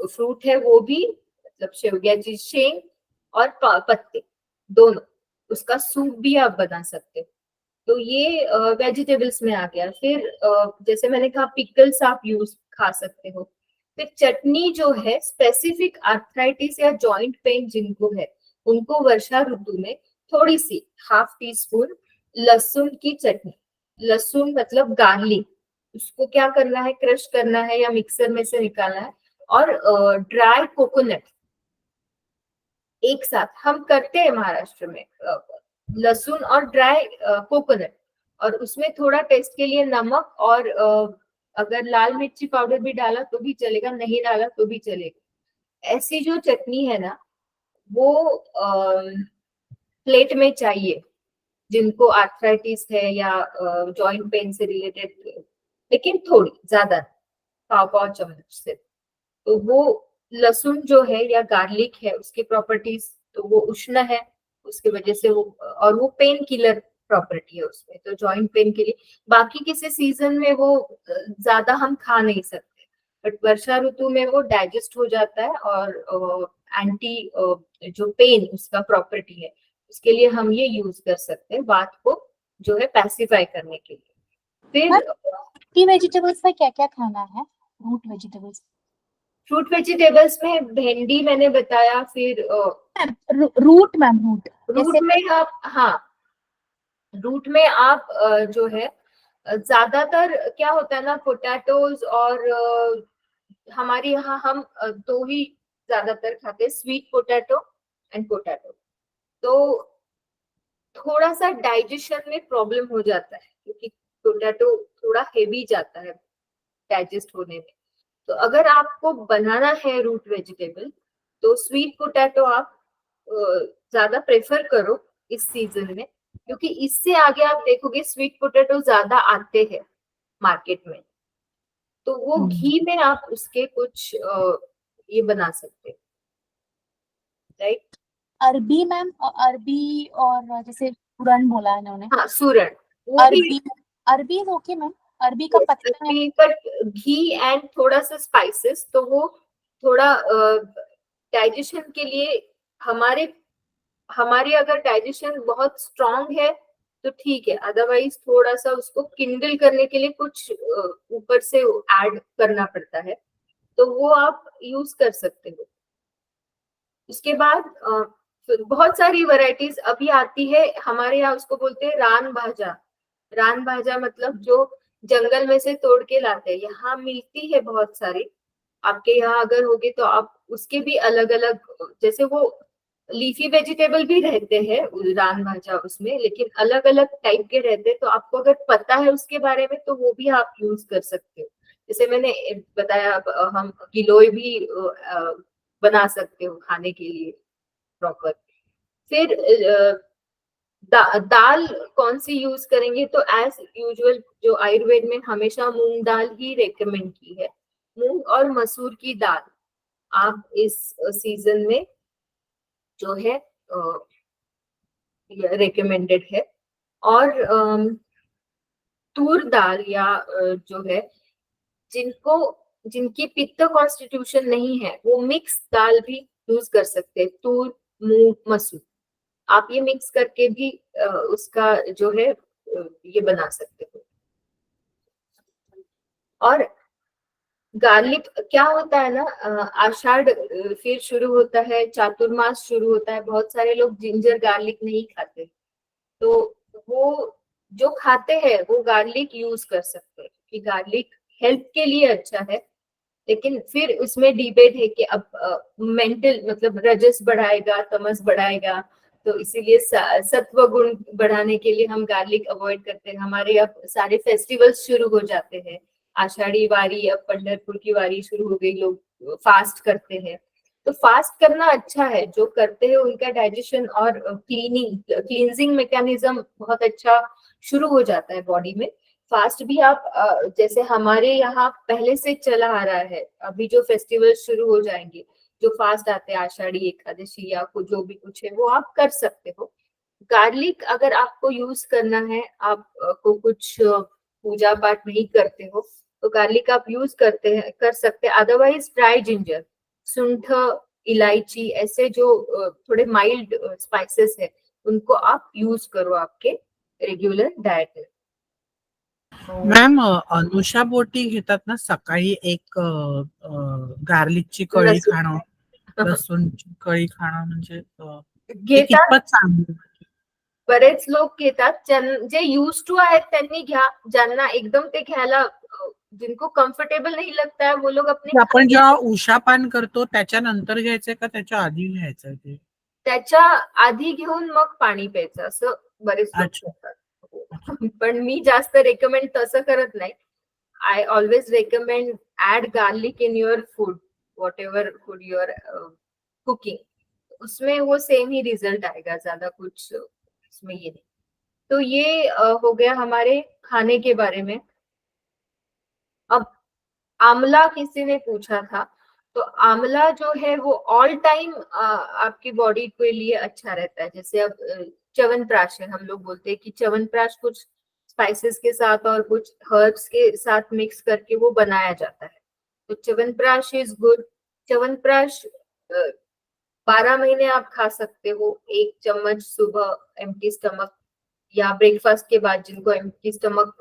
फ्रूट है वो भी, मतलब शेवग्याची शेंग और पत्ते दोनों, उसका सूप भी आप बना सकते हो। तो ये वेजिटेबल्स में आ गया। फिर जैसे मैंने कहा, पिकल्स आप यूज खा सकते हो। फिर चटनी जो है, स्पेसिफिक आर्थराइटिस या जॉइंट पेन जिनको है, उनको वर्षा ऋतु में थोड़ी सी ½ टी स्पून लहसुन की चटनी, लहसुन मतलब गार्लिक, उसको क्या करना है, क्रश करना है या मिक्सर में से निकालना है, और ड्राई कोकोनट एक साथ हम करते हैं महाराष्ट्र में, लहसुन और ड्राई कोकोनट, और उसमें थोड़ा टेस्ट के लिए नमक, और अगर लाल मिर्ची पाउडर भी डाला तो भी चलेगा, नहीं डाला तो भी चलेगा। ऐसी जो चटनी है ना, वो प्लेट में चाहिए जिनको आर्थराइटिस है या जॉइंट पेन से रिलेटेड, लेकिन थोड़ी ज्यादा, पाव पाव चम्मच से। तो वो लहसुन जो है या गार्लिक है, उसकी प्रॉपर्टीज, तो वो उष्ण है, उसकी वजह से वो, और वो पेन किलर प्रॉपर्टी है उसमें, तो जॉइंट पेन के लिए। बाकी किसी सीजन में वो ज्यादा हम खा नहीं सकते, बट वर्षा ऋतु में वो डाइजेस्ट हो जाता है, और एंटी जो पेन उसका प्रॉपर्टी है, उसके लिए हम ये यूज कर सकते हैं, बात को जो है पैसिफाई करने के लिए। मैम फिर टी वेजिटेबल्स में क्या क्या खाना है, रूट वेजिटेबल्स? फ्रूट वेजिटेबल्स में भिंडी मैंने बताया। फिर रूट मैम, रूट रूट जैसे में आप, हाँ, रूट में आप जो है ज्यादातर क्या होता है ना, पोटैटोज, और हमारे यहाँ हम दो ही ज्यादातर खाते हैं, स्वीट पोटैटो एंड पोटैटो। तो थोड़ा सा डाइजेशन में प्रॉब्लम हो जाता है, क्योंकि पोटैटो थोड़ा हेवी जाता है डाइजेस्ट होने में। तो अगर आपको बनाना है रूट वेजिटेबल, तो स्वीट पोटैटो आप ज्यादा प्रेफर करो इस सीजन में, क्योंकि इससे आगे आप देखोगे स्वीट पोटैटो ज्यादा आते हैं मार्केट में। तो वो घी में आप उसके कुछ ये बना सकते हैं, राइट। अरबी मैम, अरबी और जैसे पूरन बोला है इन्होंने, हाँ, सूरण, वो भी अरबी, अरबी इज ओके मैम, अरबी का पत्ता है। बट घी एंड थोड़ा सा स्पाइसेस, तो वो थोड़ा डाइजेशन के लिए हमारे अगर डाइजेशन बहुत स्ट्रांग है तो ठीक है, अदरवाइज थोड़ा सा उसको किंडल करने के लिए कुछ ऊपर से ऐड करना पड़ता है, तो वो आप यूज कर सकते हो। उसके बाद फिर बहुत सारी वैरायटीज अभी आती है हमारे यहाँ, उसको बोलते हैं रान भाजा। रान भाजा मतलब जो जंगल में से तोड़ के लाते हैं, यहाँ मिलती है बहुत सारी। आपके यहाँ अगर होगी तो आप उसके भी अलग अलग, जैसे वो लीफी वेजिटेबल भी रहते हैं रान भाजा उसमें, लेकिन अलग अलग टाइप के रहते हैं, तो आपको अगर पता है उसके बारे में तो वो भी आप यूज कर सकते हो। जैसे मैंने बताया, हम गिलोय भी बना सकते हो खाने के लिए प्रॉपर। फिर दाल कौन सी यूज करेंगे, तो एज यूजुअल जो आयुर्वेद में हमेशा मूंग दाल ही रेकमेंड की है। मूंग और मसूर की दाल आप इस सीजन में जो है रेकमेंडेड है। और तूर दाल या जो है जिनको जिनकी पित्त कॉन्स्टिट्यूशन नहीं है वो मिक्स दाल भी यूज कर सकते हैं, तूर मूंग मसूर। आप ये मिक्स करके भी उसका जो है ये बना सकते हो। और गार्लिक क्या होता है ना, आषाढ़ फिर शुरू होता है, चातुर्मास शुरू होता है, बहुत सारे लोग जिंजर गार्लिक नहीं खाते, तो वो जो खाते हैं वो गार्लिक यूज कर सकते हैं, क्योंकि गार्लिक हेल्थ के लिए अच्छा है। लेकिन फिर उसमें डिबेट है कि अब मेंटल मतलब रजस बढ़ाएगा तमस बढ़ाएगा, तो इसीलिए सत्व गुण बढ़ाने के लिए हम गार्लिक अवॉइड करते हैं। हमारे अब सारे फेस्टिवल्स शुरू हो जाते हैं, आषाढ़ी वारी, अब पंढरपुर की वारी शुरू हो गई, लोग फास्ट करते हैं। तो फास्ट करना अच्छा है, जो करते हैं उनका डाइजेशन और क्लींजिंग मैकेनिज्म बहुत अच्छा शुरू हो जाता है बॉडी में। फास्ट भी आप जैसे हमारे यहाँ पहले से चला आ रहा है, अभी जो फेस्टिवल शुरू हो जाएंगे, जो फास्ट आते हैं आषाढ़ी एकादशी या कुछ जो भी कुछ है वो आप कर सकते हो। गार्लिक अगर आपको यूज करना है, आप को कुछ पूजा पाठ नहीं करते हो, तो गार्लिक आप यूज कर सकते हैं। अदरवाइज ड्राई जिंजर, सुंठ, इलायची, ऐसे जो थोड़े माइल्ड स्पाइसेस है, उनको आप यूज करो आपके रेग्युलर डाइट में। मॅम अनुषा बोटी घेतात ना सकाळी एक गार्लिकची कळी लसूण खाणं, लसूणची कळी खाणं म्हणजे ते घेतात, कितपत चांगलं? बरेच लोक घेतात, जे युज टू आहेत त्यांनी घ्या, ज्यांना एकदम ते घ्यायला जिनको कम्फर्टेबल नहीं लगता है वो लोग अपने की आपण जेव्हा उषापान करतो त्याच्यानंतर घ्यायचंय का त्याच्या आधी घ्यायचंय ते? त्याच्या आधी घेऊन मग पाणी प्यायचं, असं बरेच लोक अच्छा. करतात. पण मी जास्त रेकमेंड तसं करत नाही. I always recommend add garlic in your food, whatever food you are cooking. उसमें वो सेम ही रिजल्ट आएगा, ज्यादा कुछ उसमें ये नहीं। तो ये हो गया हमारे खाने के बारे में। अब आंवला किसी ने पूछा था, तो आंवला जो है वो ऑल टाइम आपकी बॉडी के लिए अच्छा रहता है। जैसे अब च्यवनप्राश है, हम लोग बोलते हैं कि च्यवनप्राश कुछ स्पाइसेस के साथ और कुछ हर्ब्स के साथ मिक्स करके वो बनाया जाता है, तो च्यवनप्राश इज गुड। च्यवनप्राश 12 महीने आप खा सकते हो, 1 चम्मच सुबह एम्प्टी स्टमक या ब्रेकफास्ट के बाद, जिनको एम्प्टी स्टमक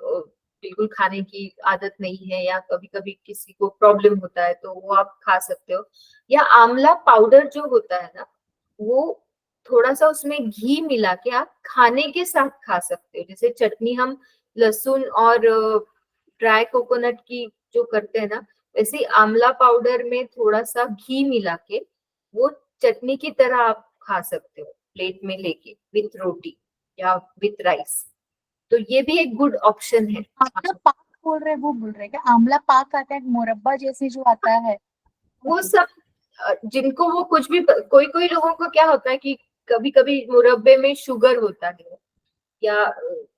बिल्कुल खाने की आदत नहीं है या कभी कभी किसी को प्रॉब्लम होता है, तो वो आप खा सकते हो। या आंवला पाउडर जो होता है ना, वो थोड़ा सा उसमें घी मिला के आप खाने के साथ खा सकते हो। जैसे चटनी हम लहसुन और ड्राई कोकोनट की जो करते हैं ना, वैसे आंवला पाउडर में थोड़ा सा घी मिला के वो चटनी की तरह आप खा सकते हो, प्लेट में लेके विथ रोटी या विथ राइस। तो ये भी एक गुड ऑप्शन है। आंवला पाक बोल रहे, वो बोल रहे क्या? आंवला पाक आता है मुरब्बा जैसे जो आता है? वो सब जिनको वो कुछ भी, कोई कोई लोगों को क्या होता है कि कभी कभी मुरब्बे में शुगर होता है, या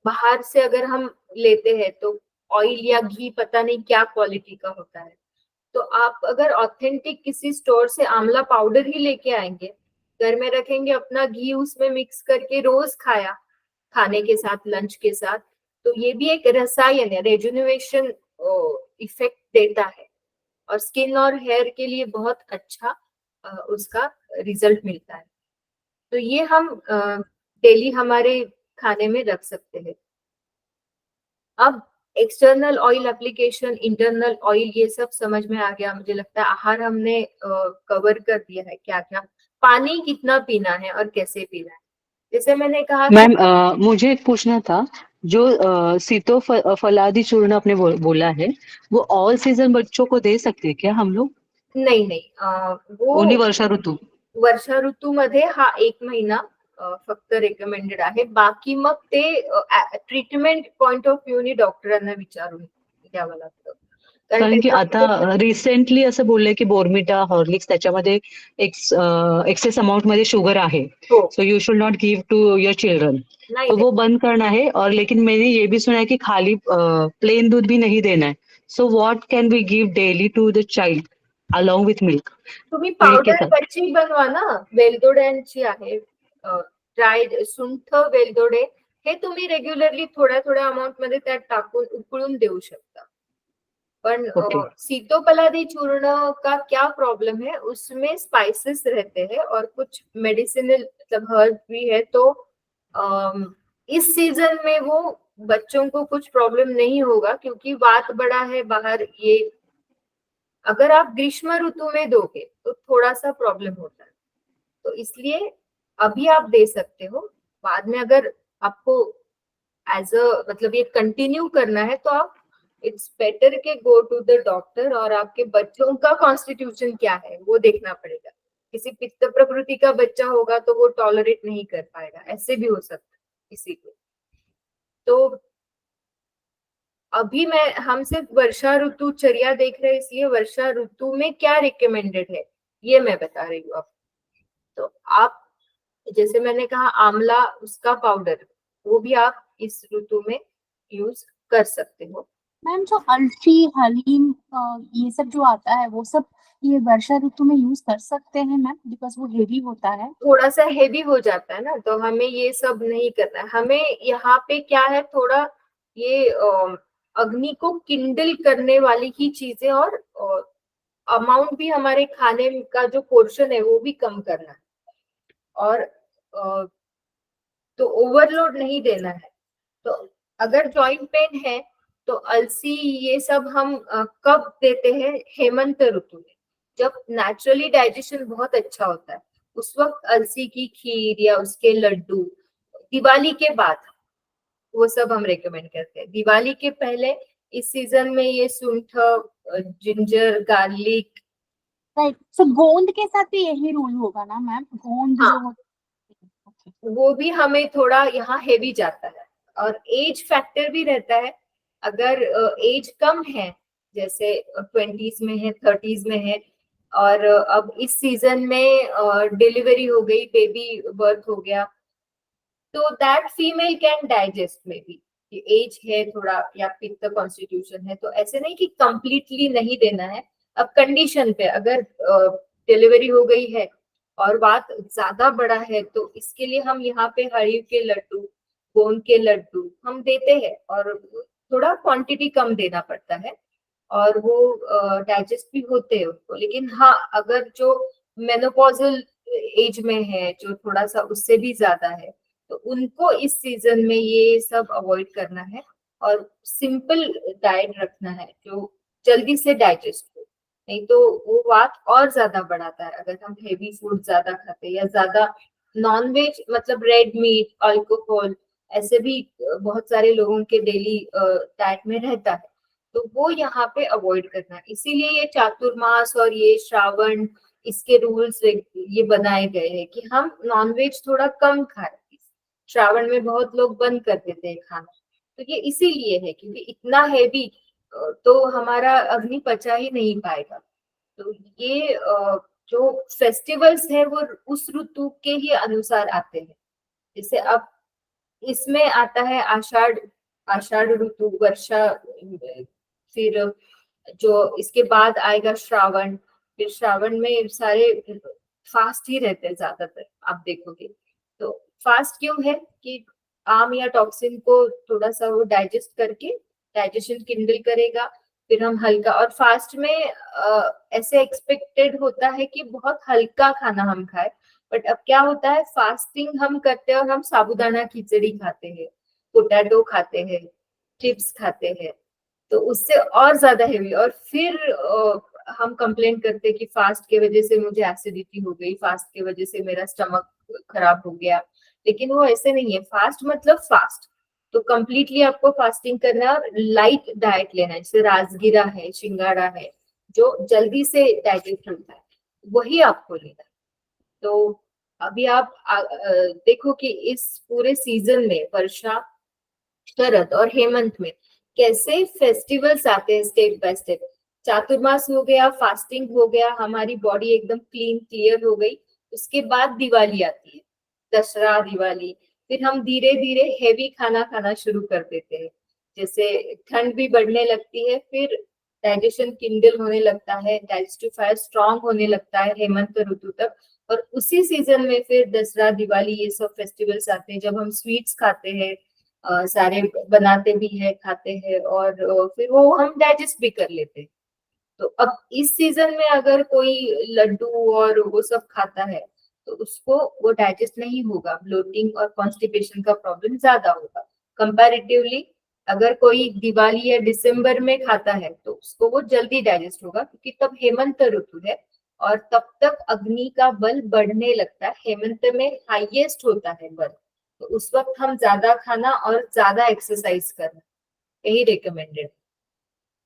बाहर से अगर हम लेते हैं तो ऑयल या घी पता नहीं क्या क्वालिटी का होता है। तो आप अगर ऑथेंटिक किसी स्टोर से आंवला पाउडर ही लेके आएंगे, घर में रखेंगे, अपना घी उसमें मिक्स करके रोज खाया खाने के साथ, लंच के साथ, तो ये भी एक रसायन है, रेजुनेशन इफेक्ट देता है और स्किन और हेयर के लिए बहुत अच्छा उसका रिजल्ट मिलता है। तो ये हम डेली हमारे खाने में रख सकते हैं। अब external oil application, internal oil, ये सब समझ में आ गया मुझे लगता है। आहार हमने कवर कर दिया है, क्या क्या, पानी कितना पीना है और कैसे पीना है। जैसे मैंने कहा कि मैम मुझे एक पूछना था, जो फलादि चूर्ण आपने बोला है, वो ऑल सीजन बच्चों को दे सकते हैं क्या हम लोग? नहीं नहीं, ओनली वो वर्षा ऋतू? वर्षा ऋतूमध्ये हा 1 महिना फक्त रेकमेंडेड आहे. बाकी मग ते ट्रीटमेंट पॉइंट ऑफ व्ह्यूनी डॉक्टरांना विचारून द्यावं लागतं. कारण कारण की आता त्याच्यामध्ये रिसेंटली असं बोललंय की बोर्मिटा, हॉर्लिक्स त्याच्यामध्ये एक्सेस अमाउंट में शुगर आहे, हो, so you should not give to your children, नाही तो दे. वो बंद करना है। और लेकिन मैंने ये भी सुना है कि खाली प्लेन दूध भी नहीं देना है, so what can we give daily to the child along with milk, तुम्ही मिल्क के पावडर साथ? कच्ची बनवा ना, वेलदोड्यांची आहे, ड्राईड सुंठ, वेलदोडे, हे तुम्ही रेग्युलरली थोड्या थोड्या अमाउंट मध्ये त्यात टाकून उकळून देऊ शकता. पण ओके। सीतोपलादी चूर्ण का क्या प्रॉब्लम है, उसमें स्पाइसेस रहते हैं और कुछ मेडिसिनल मतलब हर्ब भी है, तो इस सीजन में वो बच्चों को कुछ प्रॉब्लम नहीं होगा, क्योंकि वात बड़ा है बाहर। ये अगर आप ग्रीष्म ऋतु में दोगे तो थोड़ा सा प्रॉब्लम होता है, तो इसलिए अभी आप दे सकते हो। बाद में अगर आपको एज अ मतलब ये कंटिन्यू करना है, तो आप इट्स बेटर के गो टू द डॉक्टर, और आपके बच्चों का कॉन्स्टिट्यूशन क्या है वो देखना पड़ेगा। किसी पित्त प्रकृति का बच्चा होगा तो वो टॉलरेट नहीं कर पाएगा, ऐसे भी हो सकता है किसी को। तो अभी हम सिर्फ वर्षा ऋतु चर्या देख रहे हैं, इसलिए वर्षा ऋतु में क्या रिकमेंडेड है ये मैं बता रही हूँ आपको। तो आप, जैसे मैंने कहा, आंवला, उसका पाउडर, वो भी आप इस ऋतु में यूज कर सकते हो। मैम जो अलसी, हलीम, ये सब जो आता है वो सब ये वर्षा ऋतु में यूज कर सकते हैं मैम, बिकॉज वो हेवी होता है। थोड़ा सा हेवी हो जाता है ना, तो हमें ये सब नहीं करना है। हमें यहाँ पे क्या है, थोड़ा ये अग्नि को किंडल करने वाली ही चीजें, और अमाउंट भी हमारे खाने का जो पोर्शन है वो भी कम करना है, और तो ओवरलोड नहीं देना है। तो अगर जॉइंट पेन है तो अलसी, ये सब हम कब देते हैं, हेमंत ऋतु में, जब नेचुरली डाइजेशन बहुत अच्छा होता है, उस वक्त अलसी की खीर या उसके लड्डू। दिवाली के बाद वो सब हम रेकमेंड करते हैं। दिवाली के पहले इस सीजन में ये सूंठ, जिंजर, गार्लिक। राइट, सो गोंद के साथ भी यही रूल होगा ना मैम? गोंद हाँ, जो होता है। वो भी हमें थोड़ा यहाँ हेवी जाता है, और एज फैक्टर भी रहता है। अगर एज कम है, जैसे 20s में है, 30s में है, और अब इस सीजन में डिलीवरी हो गई, बेबी बर्थ हो गया, तो that female can digest may be, as है थोड़ा या पित्त कॉन्स्टिट्यूशन है, तो ऐसे नहीं कि कंप्लीटली नहीं देना है। अब कंडीशन पे, अगर डिलीवरी हो गई है और वात ज्यादा बड़ा है, तो इसके लिए हम यहाँ पे हरी के लड्डू, गोंद के लड्डू हम देते हैं, और थोड़ा क्वांटिटी कम देना पड़ता है, और वो डाइजेस्ट भी होते हैं उनको। लेकिन हाँ, अगर जो मेनोपॉजल एज में है, जो थोड़ा सा उससे भी ज्यादा है, तो उनको इस सीजन में ये सब अवॉइड करना है, और सिंपल डाइट रखना है जो जल्दी से डाइजेस्ट हो। नहीं तो वो बात और ज्यादा बढ़ाता है, अगर हम हेवी फूड ज्यादा खाते हैं या ज्यादा नॉन वेज, मतलब रेड मीट, अल्कोहल, ऐसे भी बहुत सारे लोगों के डेली डाइट में रहता है, तो वो यहाँ पे अवॉइड करना है। इसीलिए ये चातुर्मास और ये श्रावण, इसके रूल्स ये बनाए गए हैं कि हम नॉनवेज थोड़ा कम खाएं। श्रावण में बहुत लोग बंद कर देते हैं खाना, तो ये इसीलिए है क्योंकि इतना हैवी तो हमारा अग्नि पचा ही नहीं पाएगा। तो ये जो फेस्टिवल्स है वो उस ऋतु के ही अनुसार आते हैं। जैसे अब इसमें आता है आषाढ़, आषाढ़ ऋतु, वर्षा, फिर जो इसके बाद आएगा श्रावण। फिर श्रावण में सारे फास्ट ही रहते हैं ज्यादातर, आप देखोगे। तो फास्ट क्यों है कि आम या टॉक्सिन को थोड़ा सा वो डाइजेस्ट करके डाइजेशन किंडल करेगा, फिर हम हल्का। और फास्ट में ऐसे एक्सपेक्टेड होता है कि बहुत हल्का खाना हम खाए, बट अब क्या होता है, फास्टिंग हम करते हैं और हम साबूदाना खिचड़ी खाते हैं, पोटैटो खाते हैं, चिप्स खाते हैं, तो उससे और ज्यादा हेवी। और फिर हम कंप्लेन करते हैं कि फास्ट के वजह से मुझे एसिडिटी हो गई, फास्ट के वजह से मेरा स्टमक खराब हो गया। लेकिन वो ऐसे नहीं है, फास्ट मतलब फास्ट। तो कंप्लीटली आपको फास्टिंग करना है और लाइट डाइट लेना है, जैसे राजगिरा है, शिंगाड़ा है, जो जल्दी से डाइजेस्ट होता है, वही आपको लेना है। तो अभी आप देखो कि इस पूरे सीजन में, वर्षा, शरद और हेमंत में कैसे फेस्टिवल्स आते हैं स्टेप बाय स्टेप। चातुर्मास हो गया, फास्टिंग हो गया, हमारी बॉडी एकदम क्लीन क्लियर हो गई। उसके बाद दिवाली आती है, दशहरा, दिवाली। फिर हम धीरे धीरे हैवी खाना खाना शुरू कर देते हैं, जैसे ठंड भी बढ़ने लगती है, फिर डाइजेशन किंडल होने लगता है, डाइजेस्टिव फायर स्ट्रांग होने लगता है हेमंत ऋतु तक। और उसी सीजन में फिर दसरा, दिवाली, ये सब फेस्टिवल्स आते हैं, जब हम स्वीट्स खाते हैं, सारे बनाते भी है, खाते हैं, और फिर वो हम डाइजेस्ट भी कर लेते हैं। तो अब इस सीजन में अगर कोई लड्डू और वो सब खाता है, तो उसको वो डाइजेस्ट नहीं होगा, ब्लोटिंग और कॉन्स्टिपेशन का प्रॉब्लम ज्यादा होगा कंपैरेटिवली। अगर कोई दिवाली या दिसंबर में खाता है तो उसको वो जल्दी डाइजेस्ट होगा, क्योंकि तब हेमंत ऋतु है और तब तक अग्नि का बल बढ़ने लगता है। हेमंत में हाईएस्ट होता है बल, तो उस वक्त हम ज्यादा खाना और ज्यादा एक्सरसाइज करना, यही रिकमेंडेड।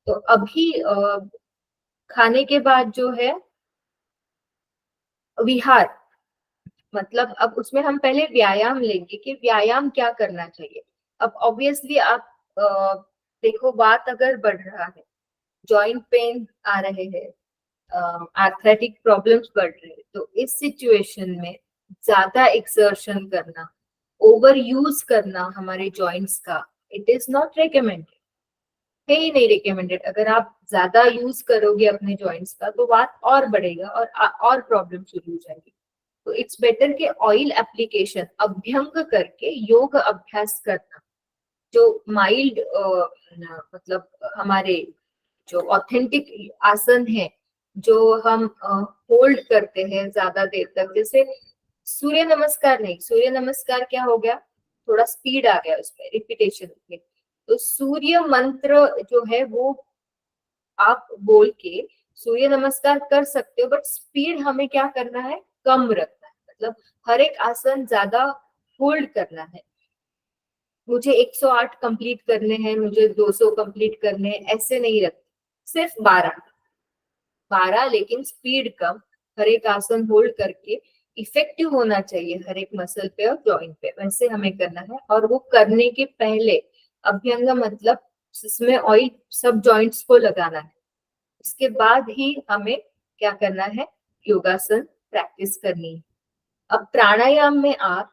तो अभी खाने के बाद जो है विहार, मतलब अब उसमें हम पहले व्यायाम लेंगे कि व्यायाम क्या करना चाहिए। अब ऑब्वियसली आप देखो, बात अगर बढ़ रहा है, जॉइंट पेन आ रहे हैं, आर्थराइटिक प्रॉब्लम्स बढ़ रहे हैं, तो इस सिचुएशन में ज्यादा एक्सर्शन करना, ओवर यूज करना हमारे जॉइंट्स का, इट इज नॉट रिकमेंडेड, है ही नहीं रिकमेंडेड। अगर आप ज्यादा यूज करोगे अपने जॉइंट्स का तो बात और बढ़ेगा और प्रॉब्लम शुरू हो जाएगी। तो इट्स बेटर कि ऑयल एप्लीकेशन, अभ्यंग करके योग अभ्यास करना, जो माइल्ड मतलब हमारे जो ऑथेंटिक आसन है, जो हम होल्ड करते हैं ज्यादा देर तक, जैसे सूर्य नमस्कार नहीं, सूर्य नमस्कार क्या हो गया, थोड़ा स्पीड आ गया उसमें, रिपीटेशन में। तो सूर्य मंत्र जो है वो आप बोल के सूर्य नमस्कार कर सकते हो, बट स्पीड हमें क्या करना है, कम रखना है। मतलब हर एक आसन ज्यादा होल्ड करना है। मुझे 108 कंप्लीट करने हैं, मुझे 200 कंप्लीट करने हैं, ऐसे नहीं रखते, सिर्फ 12 लेकिन स्पीड कम, हर एक आसन होल्ड करके इफेक्टिव होना चाहिए हर एक मसल पे और जॉइंट पे, वैसे हमें करना है। और वो करने के पहले अभ्यंग मतलब इसमें ऑयल सब जॉइंट्स को लगाना है, इसके बाद ही हमें क्या करना है, योगासन प्रैक्टिस करनी है। अब प्राणायाम में अब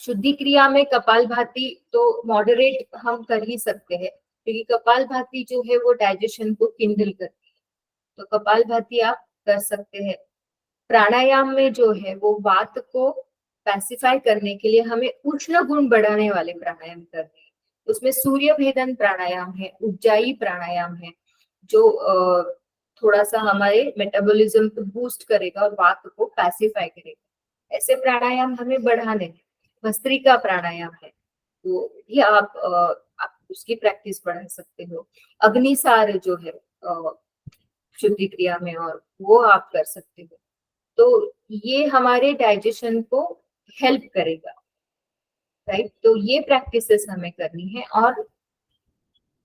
शुद्धि क्रिया में कपालभाति तो मॉडरेट हम कर ही सकते हैं, क्योंकि कपालभाति जो है वो डाइजेशन को किंडल करती है, तो कपालभाति आप कर सकते हैं। प्राणायाम में जो है वो वात को पैसिफाई करने के लिए हमें उष्ण गुण बढ़ाने वाले प्राणायाम करने हैं। उसमें सूर्य भेदन प्राणायाम है, उज्जाई प्राणायाम है, जो थोड़ा सा हमारे मेटाबॉलिज्म को बूस्ट करेगा और वात को पैसिफाई करेगा। ऐसे प्राणायाम हमें बढ़ाने हैं। भस्त्रिका प्राणायाम है, वो भी आप उसकी प्रैक्टिस बढ़ा सकते हो। अग्निसार जो है शुद्धि क्रिया में, और वो आप कर सकते हो। तो ये हमारे डाइजेशन को हेल्प करेगा, राइट। तो ये प्रैक्टिसेस हमें करनी है। और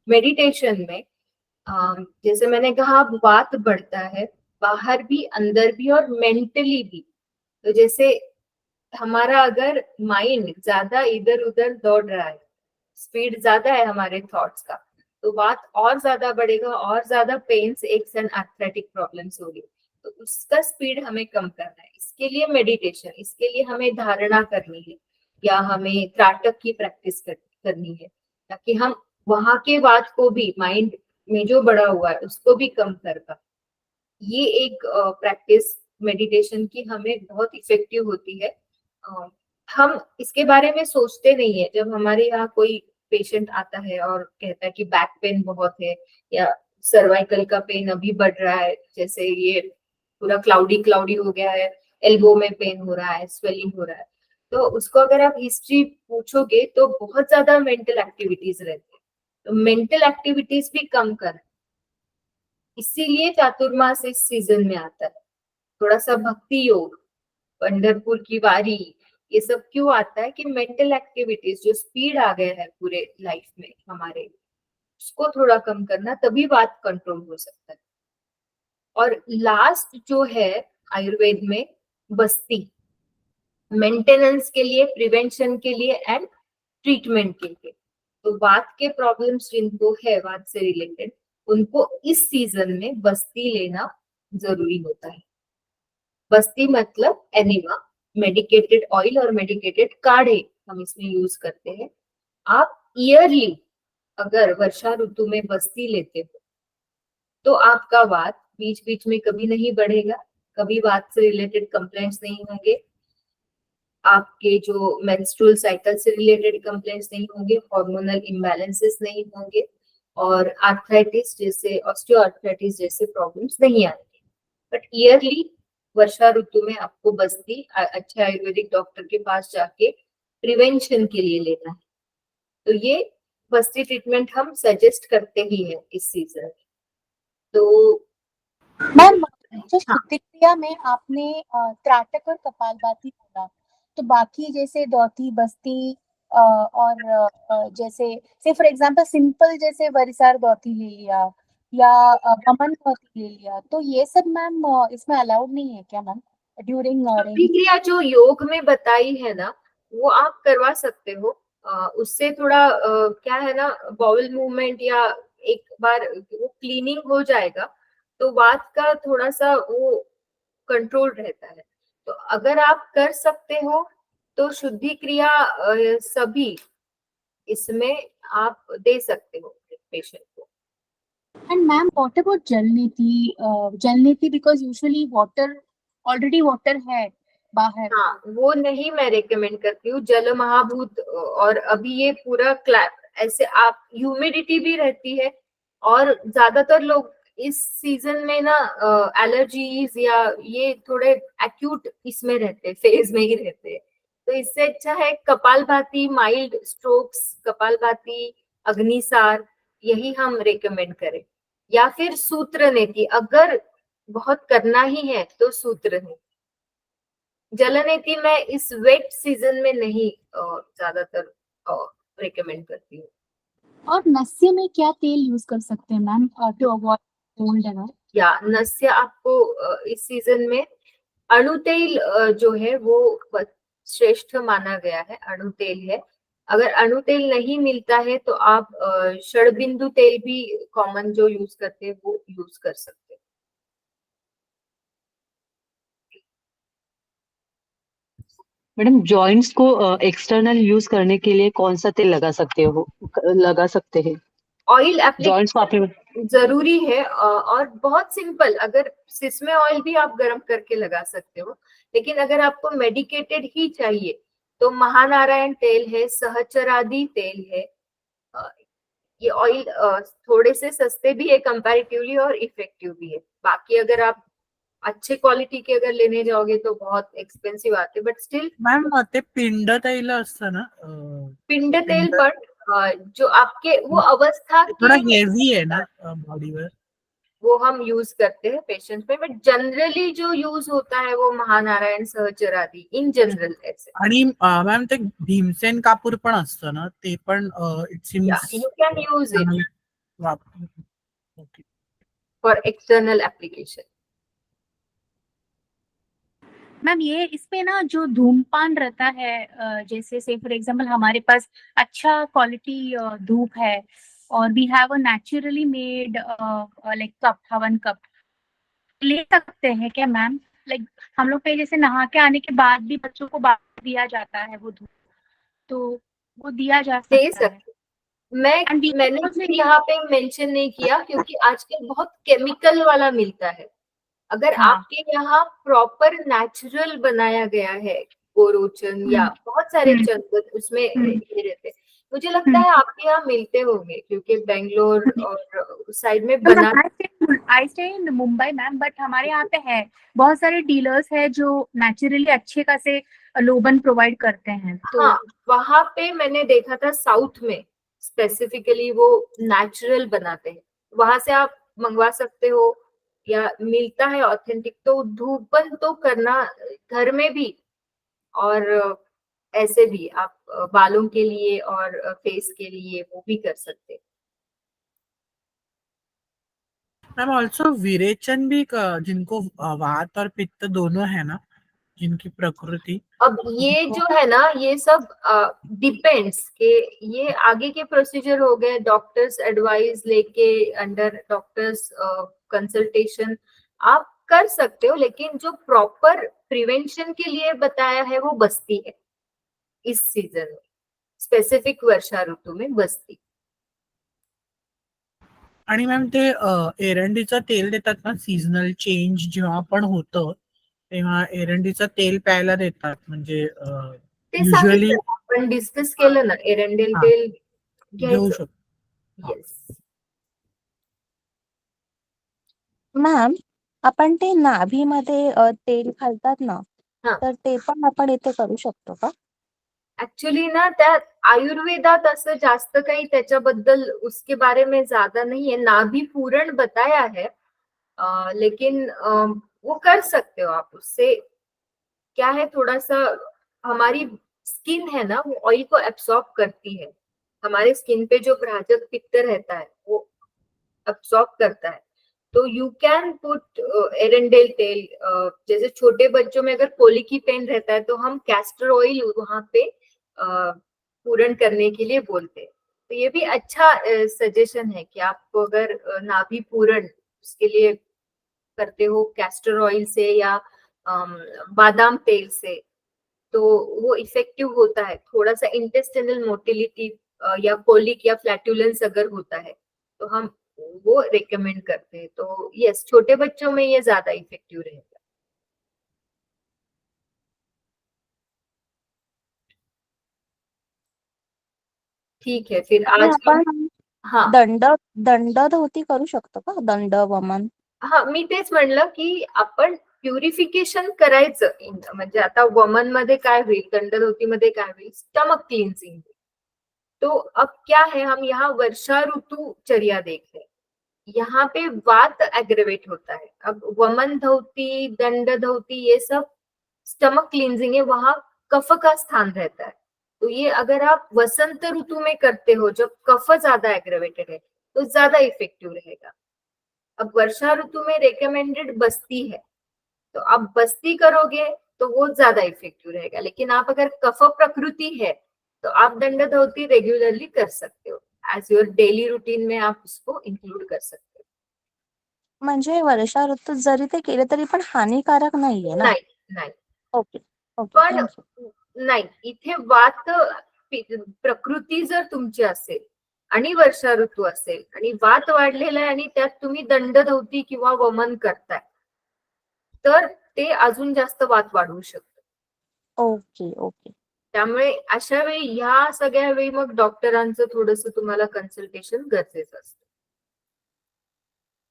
मेडिटेशन में जैसे मैंने कहा, वात बढ़ता है बाहर भी, अंदर भी, और मेंटली भी। तो जैसे हमारा अगर माइंड ज्यादा इधर उधर दौड़ रहा है, स्पीड ज्यादा है हमारे थॉट्स का, तो बात और ज्यादा बढ़ेगा, और ज्यादा pains, aches and arthritic problems होगी। तो उसका स्पीड हमें कम करना है। इसके लिए मेडिटेशन, इसके लिए हमें धारणा करनी है, या हमें त्राटक की प्रैक्टिस करनी है, ताकि हम वहां के बात को भी, माइंड में जो बड़ा हुआ है उसको भी कम कर पाए। ये एक प्रैक्टिस मेडिटेशन की हमें बहुत इफेक्टिव होती है। हम इसके बारे में सोचते नहीं है। जब हमारे यहाँ कोई पेशेंट आता है और कहता है कि बैक पेन बहुत है, या सर्वाइकल का पेन अभी बढ़ रहा है, जैसे ये पूरा क्लाउडी क्लाउडी हो गया है, एल्बो में पेन हो रहा है, स्वेलिंग हो रहा है, तो उसको अगर आप हिस्ट्री पूछोगे तो बहुत ज्यादा मेंटल एक्टिविटीज रहती है, तो मेंटल एक्टिविटीज भी कम कर, इसीलिए चातुर्मास इस सीजन में आता है। थोड़ा सा भक्ति योग, पंढरपुर की वारी, ये सब क्यों आता है कि मेंटल एक्टिविटीज, जो स्पीड आ गया है पूरे लाइफ में हमारे, उसको थोड़ा कम करना, तभी बात कंट्रोल हो सकता है। और लास्ट जो है आयुर्वेद में, बस्ती, मेंटेनेंस के लिए, प्रिवेंशन के लिए एंड ट्रीटमेंट के लिए। तो वात के प्रॉब्लम्स जिनको है वात से रिलेटेड, उनको इस सीजन में बस्ती लेना जरूरी होता है। बस्ती मतलब एनिमा, मेडिकेटेड ऑयल और मेडिकेटेड काढ़े हम इसमें यूज करते हैं। आप ईयरली अगर वर्षा ऋतु में बस्ती लेते हो तो आपका वात बीच बीच में कभी नहीं बढ़ेगा, कभी वात से रिलेटेड कंप्लेंट्स नहीं होंगे, आपके जो मेंस्ट्रुअल साइकिल से रिलेटेड कंप्लेंट्स नहीं होंगे, हार्मोनल इम्बैलेंसेस नहीं होंगे, और आर्थराइटिस जैसे, ऑस्टियोआर्थराइटिस जैसे प्रॉब्लम्स नहीं आएंगे। बट ईयरली वर्षा ऋतु में आपको बस्ती अच्छे आयुर्वेदिक डॉक्टर के पास जाके प्रिवेंशन के लिए लेना है। तो ये बस्ती ट्रीटमेंट हम सजेस्ट करते ही है इस सीजन में। तो मैम जो हाँ, शुद्धिक्रिया में आपने त्राटक और कपालभाति बोला, तो बाकी जैसे दौती, बस्ती और जैसे से फॉर एग्जांपल सिंपल जैसे वरिसार दौती ले लिया या वमन दौती ले लिया, तो ये सब मैम इसमें अलाउड नहीं है क्या मैम ड्यूरिंग रेनी? क्रिया जो योग में बताई है ना, वो आप करवा सकते हो। उससे थोड़ा क्या है ना, बाउल मूवमेंट या एक बार वो क्लीनिंग हो जाएगा तो वात का थोड़ा सा वो कंट्रोल रहता है। तो अगर आप कर सकते हो तो शुद्धि क्रिया सभी इसमें आप दे सकते हो पेशेंट को। एंड मैम व्हाट अबाउट जल नीति? जल नीति because usually water, already water है बाहर। हाँ, वो नहीं मैं रेकमेंड करती हूँ। जल महाभूत, और अभी ये पूरा ऐसे आप ह्यूमिडिटी भी रहती है, और ज्यादातर लोग इस सीजन में ना एलर्जीज या ये थोड़े एक्यूट इसमें रहते हैं, फेज में ही रहते हैं। तो इससे अच्छा है कपालभाति, माइल्ड स्ट्रोक्स, कपालभाति, अग्निसार, यही हम रेकमेंड करें। या फिर सूत्र नेति, अगर बहुत करना ही है तो सूत्र नेति। जलनेति मैं इस वेट सीजन में नहीं ज्यादातर रिकमेंड करती हूँ। और नस्य में क्या तेल यूज कर सकते हैं ma'am to avoid cold and all? या नस्य आपको इस सीजन में अणु तेल जो है वो श्रेष्ठ माना गया है, अणु तेल है। अगर अणु तेल नहीं मिलता है तो आप षडबिंदु तेल भी कॉमन जो यूज करते हैं वो यूज कर सकते हैं। मैडम जॉइंट्स को एक्सटर्नल यूज करने के लिए कौन सा तेल लगा सकते हैं? ऑयल जॉइंट्स को आपने जरूरी है, और बहुत सिंपल, अगर सिसमे ऑयल भी आप गर्म करके लगा सकते हो, लेकिन अगर आपको मेडिकेटेड ही चाहिए तो महानारायण तेल है, सहचरादि तेल है। ये ऑयल थोड़े से सस्ते भी है कंपैरेटिवली और इफेक्टिव भी है। बाकी अगर आप अच्छे क्वालिटी के अगर लेने जाओगे तो बहुत एक्सपेंसिव आते, बट स्टिल मॅम ते पिंड तेल असतं ना, पिंड तेल, बट जो आपके वो अवस्था थोड़ा के हेवी है ना बॉडीवर, वो हम यूज करते हैं पेशेंट्स में, बट जनरली जो यूज होता है वो महानारायण, सहचरादि इन जनरल ऐसे। आणि मॅम ते भीमसेन कापूर पण असतं ना, ते पण it seems you can use it okay. For external application. Ma'am ये इसमें ना जो धूमपान रहता है, जैसे से फॉर एग्जांपल हमारे पास अच्छा क्वालिटी धूप है और we have a naturally made like cup, havan cup, ले सकते हैं क्या मैम? लाइक हम लोग पे जैसे नहा के आने के बाद भी बच्चों को बाहर दिया जाता है वो धूप, तो वो दिया जा दे सकता है? सकते, मैंने यहाँ पे मेंशन नहीं किया क्योंकि आजकल बहुत केमिकल वाला मिलता है। अगर हाँ। आपके यहाँ प्रॉपर नेचुरल बनाया गया है, गोरोचन या बहुत सारे चंदन उसमें ये रहते हैं, मुझे लगता है आपके यहाँ मिलते होंगे क्योंकि बेंगलोर और उस साइड में बना। I stay in Mumbai ma'am, but हमारे यहाँ पे है बहुत सारे डीलर्स है जो नेचुरली अच्छे खासे लोबन प्रोवाइड करते हैं। तो हाँ, वहां पे मैंने देखा था साउथ में स्पेसिफिकली वो नेचुरल बनाते हैं, वहां से आप मंगवा सकते हो या मिलता है ऑथेंटिक। तो धूपन तो करना घर में भी, और ऐसे भी आप बालों के लिए और फेस के लिए वो भी कर सकते हैं। मैम ऑल्सो विरेचन भी जिनको वात और पित्त दोनों है ना, जिनकी प्रकृति, अब ये जो है ना, ये सब डिपेंड्स के ये आगे के प्रोसीजर हो गए, डॉक्टर्स एडवाइस लेके अंडर डॉक्टर्स कंसल्टेशन आप कर सकते हो, लेकिन जो प्रॉपर प्रिवेंशन के लिए बताया है वो बस्ती है इस सीजन में, स्पेसिफिक वर्षा ऋतू में बस्ती। आणि मॅम ते एरंडीचं तेल देतात ना, सीझनल चेंज जेव्हा पण होतं तेव्हा एरंडीचं तेल प्यायला देतात, म्हणजे ते युजली सांगितलं आपण, डिस्कस केलं ना, एरंडेल तेल घेऊ घ्यायचं. शकतो. येस. मॅम, आपण ते नाभीमध्ये तेल घालतात ना, हा. तर ते पण आपण इथे करू शकतो का? एक्चुअली ना त्या आयुर्वेदात असं जास्त काही त्याच्याबद्दल उसके बारे में ज्यादा नहीं है, नाभि पूरण बताया है, लेकिन वो कर सकते हो आप। उससे क्या है, थोड़ा सा हमारी स्किन है ना, वो ऑयल को एब्सॉर्ब करती है, हमारे स्किन पे जो भ्राजक पित्त रहता है वो एब्सॉर्ब करता है। तो यू कैन पुट एरेंडेल तेल, जैसे छोटे बच्चों में अगर कोलिकी पेन रहता है तो हम कैस्टर ऑयल वहां पे पूरण करने के लिए बोलते हैं। तो ये भी अच्छा सजेशन है कि आपको अगर नाभि पूरण उसके लिए करते हो कैस्टर ऑयल से या बादाम तेल से, तो वो इफेक्टिव होता है। थोड़ा सा इंटेस्टिनल मोटिलिटी या कोलिक या फ्लैटुलेंस अगर होता है तो हम वो रेकमेंड करते हैं। तो यस, छोटे बच्चों में ये ज्यादा इफेक्टिव रहेगा। ठीक है, फिर आणि आज हम, आपण हाँ दंड धोती करू शकतो का? दंड वमन. हा, मी तेच म्हणलं की आपण प्युरिफिकेशन करायचं, म्हणजे आता वमन मध्ये काय होईल, दंडधोतीमध्ये काय होईल, स्टमक क्लीन्सिंग। तो अब क्या है, हम यहाँ वर्षा ऋतु चर्या देख रहे हैं, यहाँ पे वात एग्रेवेट होता है। अब वमन धोती, दंड धोती, ये सब स्टमक क्लींजिंग है, वहां कफ का स्थान रहता है। तो ये अगर आप वसंत ऋतु में करते हो जब कफ ज्यादा एग्रेवेटेड है तो ज्यादा इफेक्टिव रहेगा। अब वर्षा ऋतु में रेकमेंडेड बस्ती है, तो आप बस्ती करोगे तो वो ज्यादा इफेक्टिव रहेगा। लेकिन आप अगर कफ प्रकृति है तो आप दंड धोती रेगुलरली कर सकते हो, एज योर डेली रूटीन में आप उसको इंक्लूड कर सकते हो। म्हणजे वर्षा ऋतूत जरी ते केले तरी पण हानिकारक नाहीये ना? नाही नाही, ओके ओके, पण थँक्यू. नाही, इथे वात प्रकृती जर तुमची असेल आणि वर्षा ऋतू असेल आणि वात वाढलेला आहे आणि त्यात तुम्ही दंडधोती किंवा वमन करताय, तर ते अजून जास्त वात वाढवू शकतं। Okay okay. त्यामुळे अशा वेळी, ह्या सगळ्या वेळी मग डॉक्टरांचं थोडंसं तुम्हाला कन्सल्टेशन गरजेचं असतं।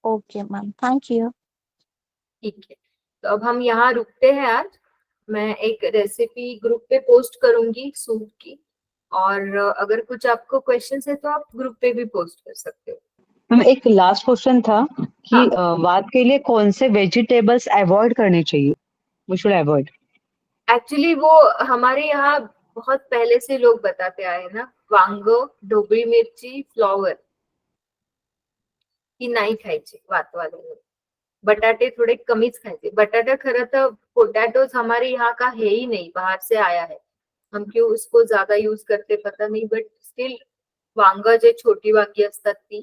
Okay ma'am, thank you. ठीक है, तो अब हम यहाँ रुकते हैं आज। मैं एक रेसिपी ग्रुप पे पोस्ट करूंगी सूप की, और अगर कुछ आपको क्वेश्चंस है तो आप ग्रुप पे भी पोस्ट कर सकते हो। मैम एक लास्ट क्वेश्चन था कि वात के लिए कौन से वेजिटेबल्स अवॉइड करने चाहिए, वी शुड अवॉइड? एक्चुअली वो हमारे यहाँ बहुत पहले से लोग बताते आए ना, वांग, ढोबळी मिरची, फ्लॉवर ही नाही खायची वातवाले। बटाटे थोड़े कमीच खायचे। बटाटा खरं तर पोटैटोज हमारे यहाँ का है ही नहीं, बाहर से आया है, हम क्यों उसको ज्यादा यूज करते पता नहीं, बट स्टिल वांग जे छोटी वांगी असतात ती,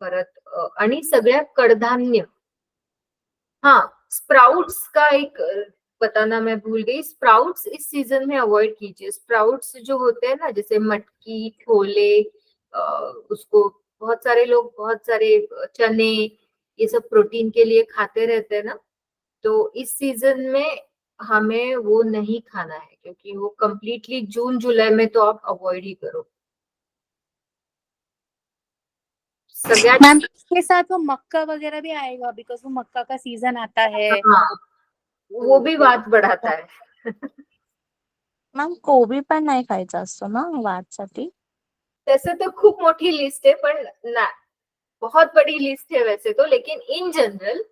परत आणि सगळ्या कडधान्य। हाँ, स्प्राउट्स का एक बताना मैं भूल गई, स्प्राउट्स इस सीजन में अवॉइड कीजिए। स्प्राउट्स जो होते हैं ना, जैसे मटकी, छोले, उसको बहुत सारे लोग, बहुत सारे चने, ये सब प्रोटीन के लिए खाते रहते हैं ना, तो इस सीजन में हमें वो नहीं खाना है, क्योंकि वो कंप्लीटली जून जुलाई में तो आप अवॉइड ही करो। सगळ्यात मैम इसके साथ वो मक्का वगैरह भी आएगा, बिकॉज वो मक्का का सीजन आता है। हाँ, वो भी वात बढ़ाता है। मॅम कोबी पण नाही खायचा असतो ना वातसाठी? तसं तर खूप मोठी लिस्ट है, पण ना बहुत बड़ी लिस्ट है वैसे तो, लेकिन इन जनरल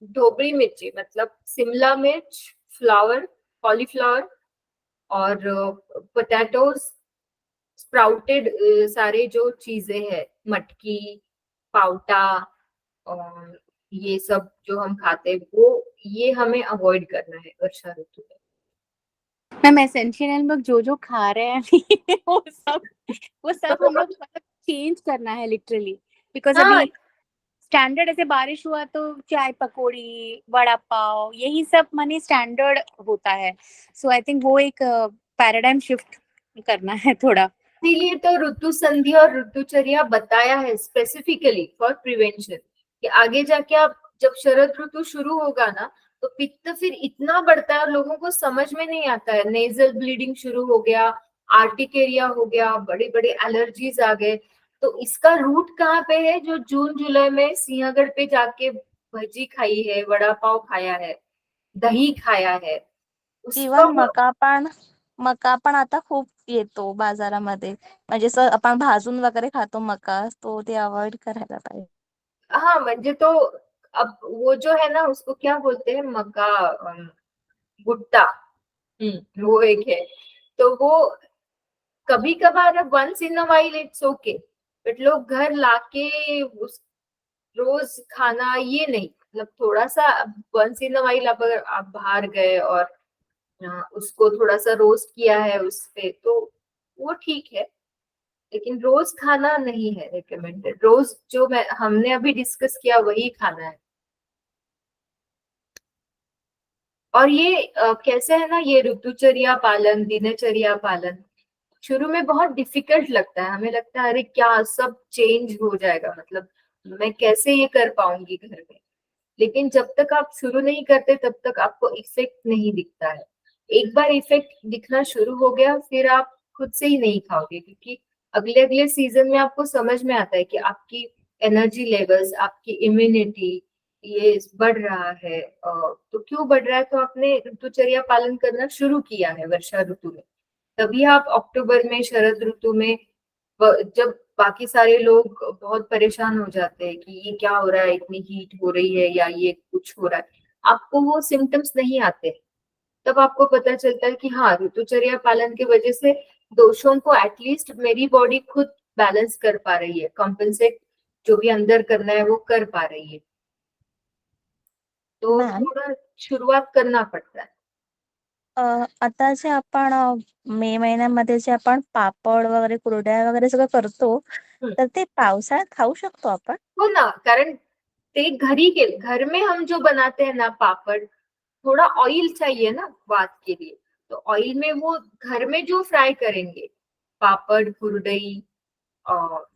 ढोबरी मिर्ची मतलब शिमला मिर्च, फ्लावर, कॉलीफ्लावर और पोटैटोज, स्प्राउटेड सारे जो चीजें हैं, मटकी, पाउटा और ये सब जो हम खाते हैं वो, ये हमें अवॉइड करना है वर्षा ऋतु में। मैम एसेंशियल लोग जो जो खा रहे हैं वो सब हम लोग मतलब चेंज करना है लिटरली, बिकॉज हाँ, अभी स्टैंडर्ड ऐसे बारिश हुआ तो चाय पकौड़ी, वड़ा पाव, यही सब माने स्टैंडर्ड होता है। सो आई थिंक वो एक पैराडाइम शिफ्ट करना है थोड़ा। इसीलिए तो ऋतु संधि और ऋतुचर्या बताया है स्पेसिफिकली फॉर प्रिवेंशन, कि आगे जाके आप जब शरद ऋतु शुरू होगा ना, तो पित्त फिर इतना बढ़ता है और लोगों को समझ में नहीं आता है, नेजल ब्लीडिंग शुरू हो गया, आर्टिकेरिया हो गया, बड़े बड़े एलर्जीज आ गए। तो इसका रूट कहाँ पे है? जो जून जुलाई में सिंहगढ़ पे जाके भजी खाई है, वड़ा पाव खाया है, दही खाया है, उसका इवन मका पण आता खूप येतो बाजारामध्ये, म्हणजे आपण भाजून वगैरे खातो मका, तो ते अवॉइड करायला पाहिजे. हाँ म्हणजे तो, अब वो जो है ना उसको क्या बोलते हैं, मका भुट्टा, वो एक है। तो वो कभी कभार, once in a while it's okay, but लोग घर लाके उस रोज खाना ये नहीं, मतलब थोड़ा सा वंस इन अ वाइल, अब अगर आप बाहर गए और उसको थोड़ा सा रोस्ट किया है उस पे, तो वो ठीक है, लेकिन रोज खाना नहीं है रिकमेंडेड। रोज जो हमने अभी डिस्कस किया वही खाना है। और ये कैसे है ना, ये ऋतुचर्या पालन, दिनचर्या पालन शुरू में बहुत डिफिकल्ट लगता है, हमें लगता है अरे क्या सब चेंज हो जाएगा, मतलब मैं कैसे ये कर पाऊंगी घर में। लेकिन जब तक आप शुरू नहीं करते तब तक आपको इफेक्ट नहीं दिखता है। एक बार इफेक्ट दिखना शुरू हो गया फिर आप खुद से ही नहीं खाओगे, क्योंकि अगले अगले सीजन में आपको समझ में आता है कि आपकी एनर्जी लेवल्स, आपकी इम्यूनिटी ये बढ़ रहा है। तो क्यों बढ़ रहा है? तो आपने ऋतुचर्या पालन करना शुरू किया है वर्षा ऋतु में। तभी आप अक्टूबर में, शरद ऋतु में, जब बाकी सारे लोग बहुत परेशान हो जाते हैं कि ये क्या हो रहा है, इतनी हीट हो रही है या ये कुछ हो रहा है, आपको वो सिम्टम्स नहीं आते, तब आपको पता चलता है कि हाँ, ऋतुचर्या पालन की वजह से दोषों को एटलीस्ट मेरी बॉडी खुद बैलेंस कर पा रही है, कॉम्पेंसेट जो भी अंदर करना है वो कर पा रही है। तो मॅम थोड़ा शुरुआत करना पड़ता है। आता जे आपण मे महिन्यामध्ये जे आपण पापड वगैरे कुरड्या वगैरे सगळं करतो, हम्म। तर ते पावसाळ्यात खाऊ शकतो आपण? हो ना, कारण ते घर में हम जो बनाते हैं ना पापड़, थोड़ा ऑयल चाहिए ना बात के लिए, तो ऑयल में वो घर में जो फ्राई करेंगे पापड़, कुरडई, और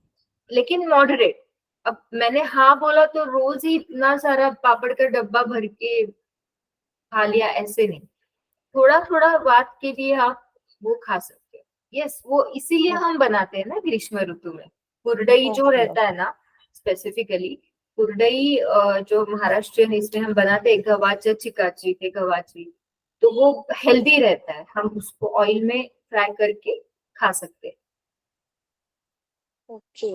लेकिन मॉडरेट। अब मैंने हाँ बोला तो रोज ही इतना सारा पापड़ का डब्बा भर के खा लिया, ऐसे नहीं, थोड़ा थोड़ा बात के लिए आप वो खा सकते हो। यस, वो इसीलिए हम बनाते हैं ना ग्रीष्म ऋतु में। कुरडई जो ओके. रहता है ना, स्पेसिफिकली कुरडई जो महाराष्ट्रीयन इसमें हम बनाते हैं गव्हाच्या चिकाची, ते गव्हाची, तो वो हेल्दी रहता है, हम उसको ऑयल में फ्राई करके खा सकते हैं। ओके.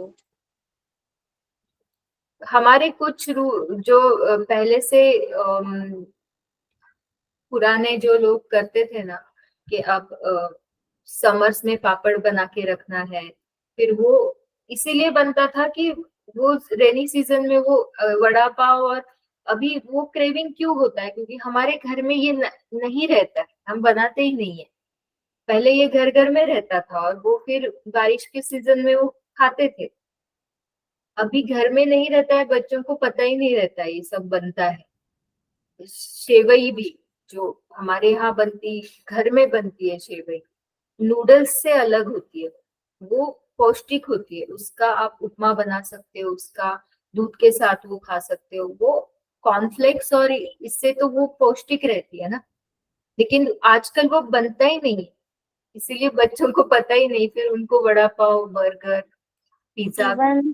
हमारे कुछ जो पहले से पुराने जो लोग करते थे ना, कि अब समर्स में पापड़ बना के रखना है, फिर वो इसीलिए बनता था कि वो रेनी सीजन में वो वड़ा पाव, और अभी वो क्रेविंग क्यों होता है? क्योंकि हमारे घर में ये नहीं रहता है, हम बनाते ही नहीं है। पहले ये घर घर में रहता था और वो फिर बारिश के सीजन में वो खाते थे। अभी घर में नहीं रहता है, बच्चों को पता ही नहीं रहता है ये सब बनता है। सेवई भी जो हमारे यहाँ बनती, घर में बनती है सेवई, नूडल्स से अलग होती है, वो पौष्टिक होती है, उसका आप उपमा बना सकते हो, उसका दूध के साथ वो खा सकते हो, वो कॉर्नफ्लेक्स, और इससे तो वो पौष्टिक रहती है ना। लेकिन आजकल वो बनता ही नहीं, इसीलिए बच्चों को पता ही नहीं, फिर उनको vada pav, burger, pizza. Even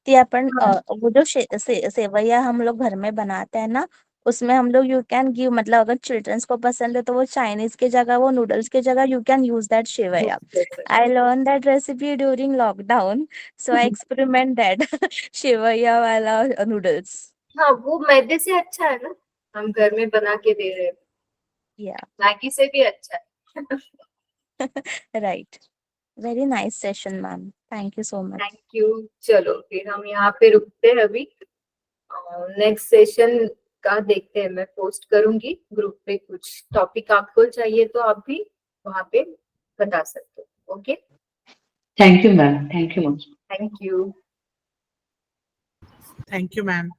कि अपन वो जो सेवैया हम लोग घर में बनाते हैं ना, उसमें हम लोग यू कैन गिव, मतलब अगर चिल्ड्रंस को पसंद है तो वो चाइनीज की जगह, वो नूडल्स की जगह you can use that sewaiya. I learn that recipe during lockdown, so I experiment that sewaiya वाला नूडल्स। हाँ, वो मैदे से अच्छा है ना, हम घर में बना के दे रहे हैं, या मैगी से भी अच्छा है। Right, very nice session ma'am, thank you so much. Thank you. चलो फिर हम यहाँ पे रुकते हैं अभी, नेक्स्ट सेशन का देखते हैं, मैं पोस्ट करूंगी ग्रुप पे, कुछ टॉपिक आपको चाहिए तो आप भी वहाँ पे बता सकते हो। Okay, Thank you, ma'am. Thank you much. Thank you. Thank you ma'am.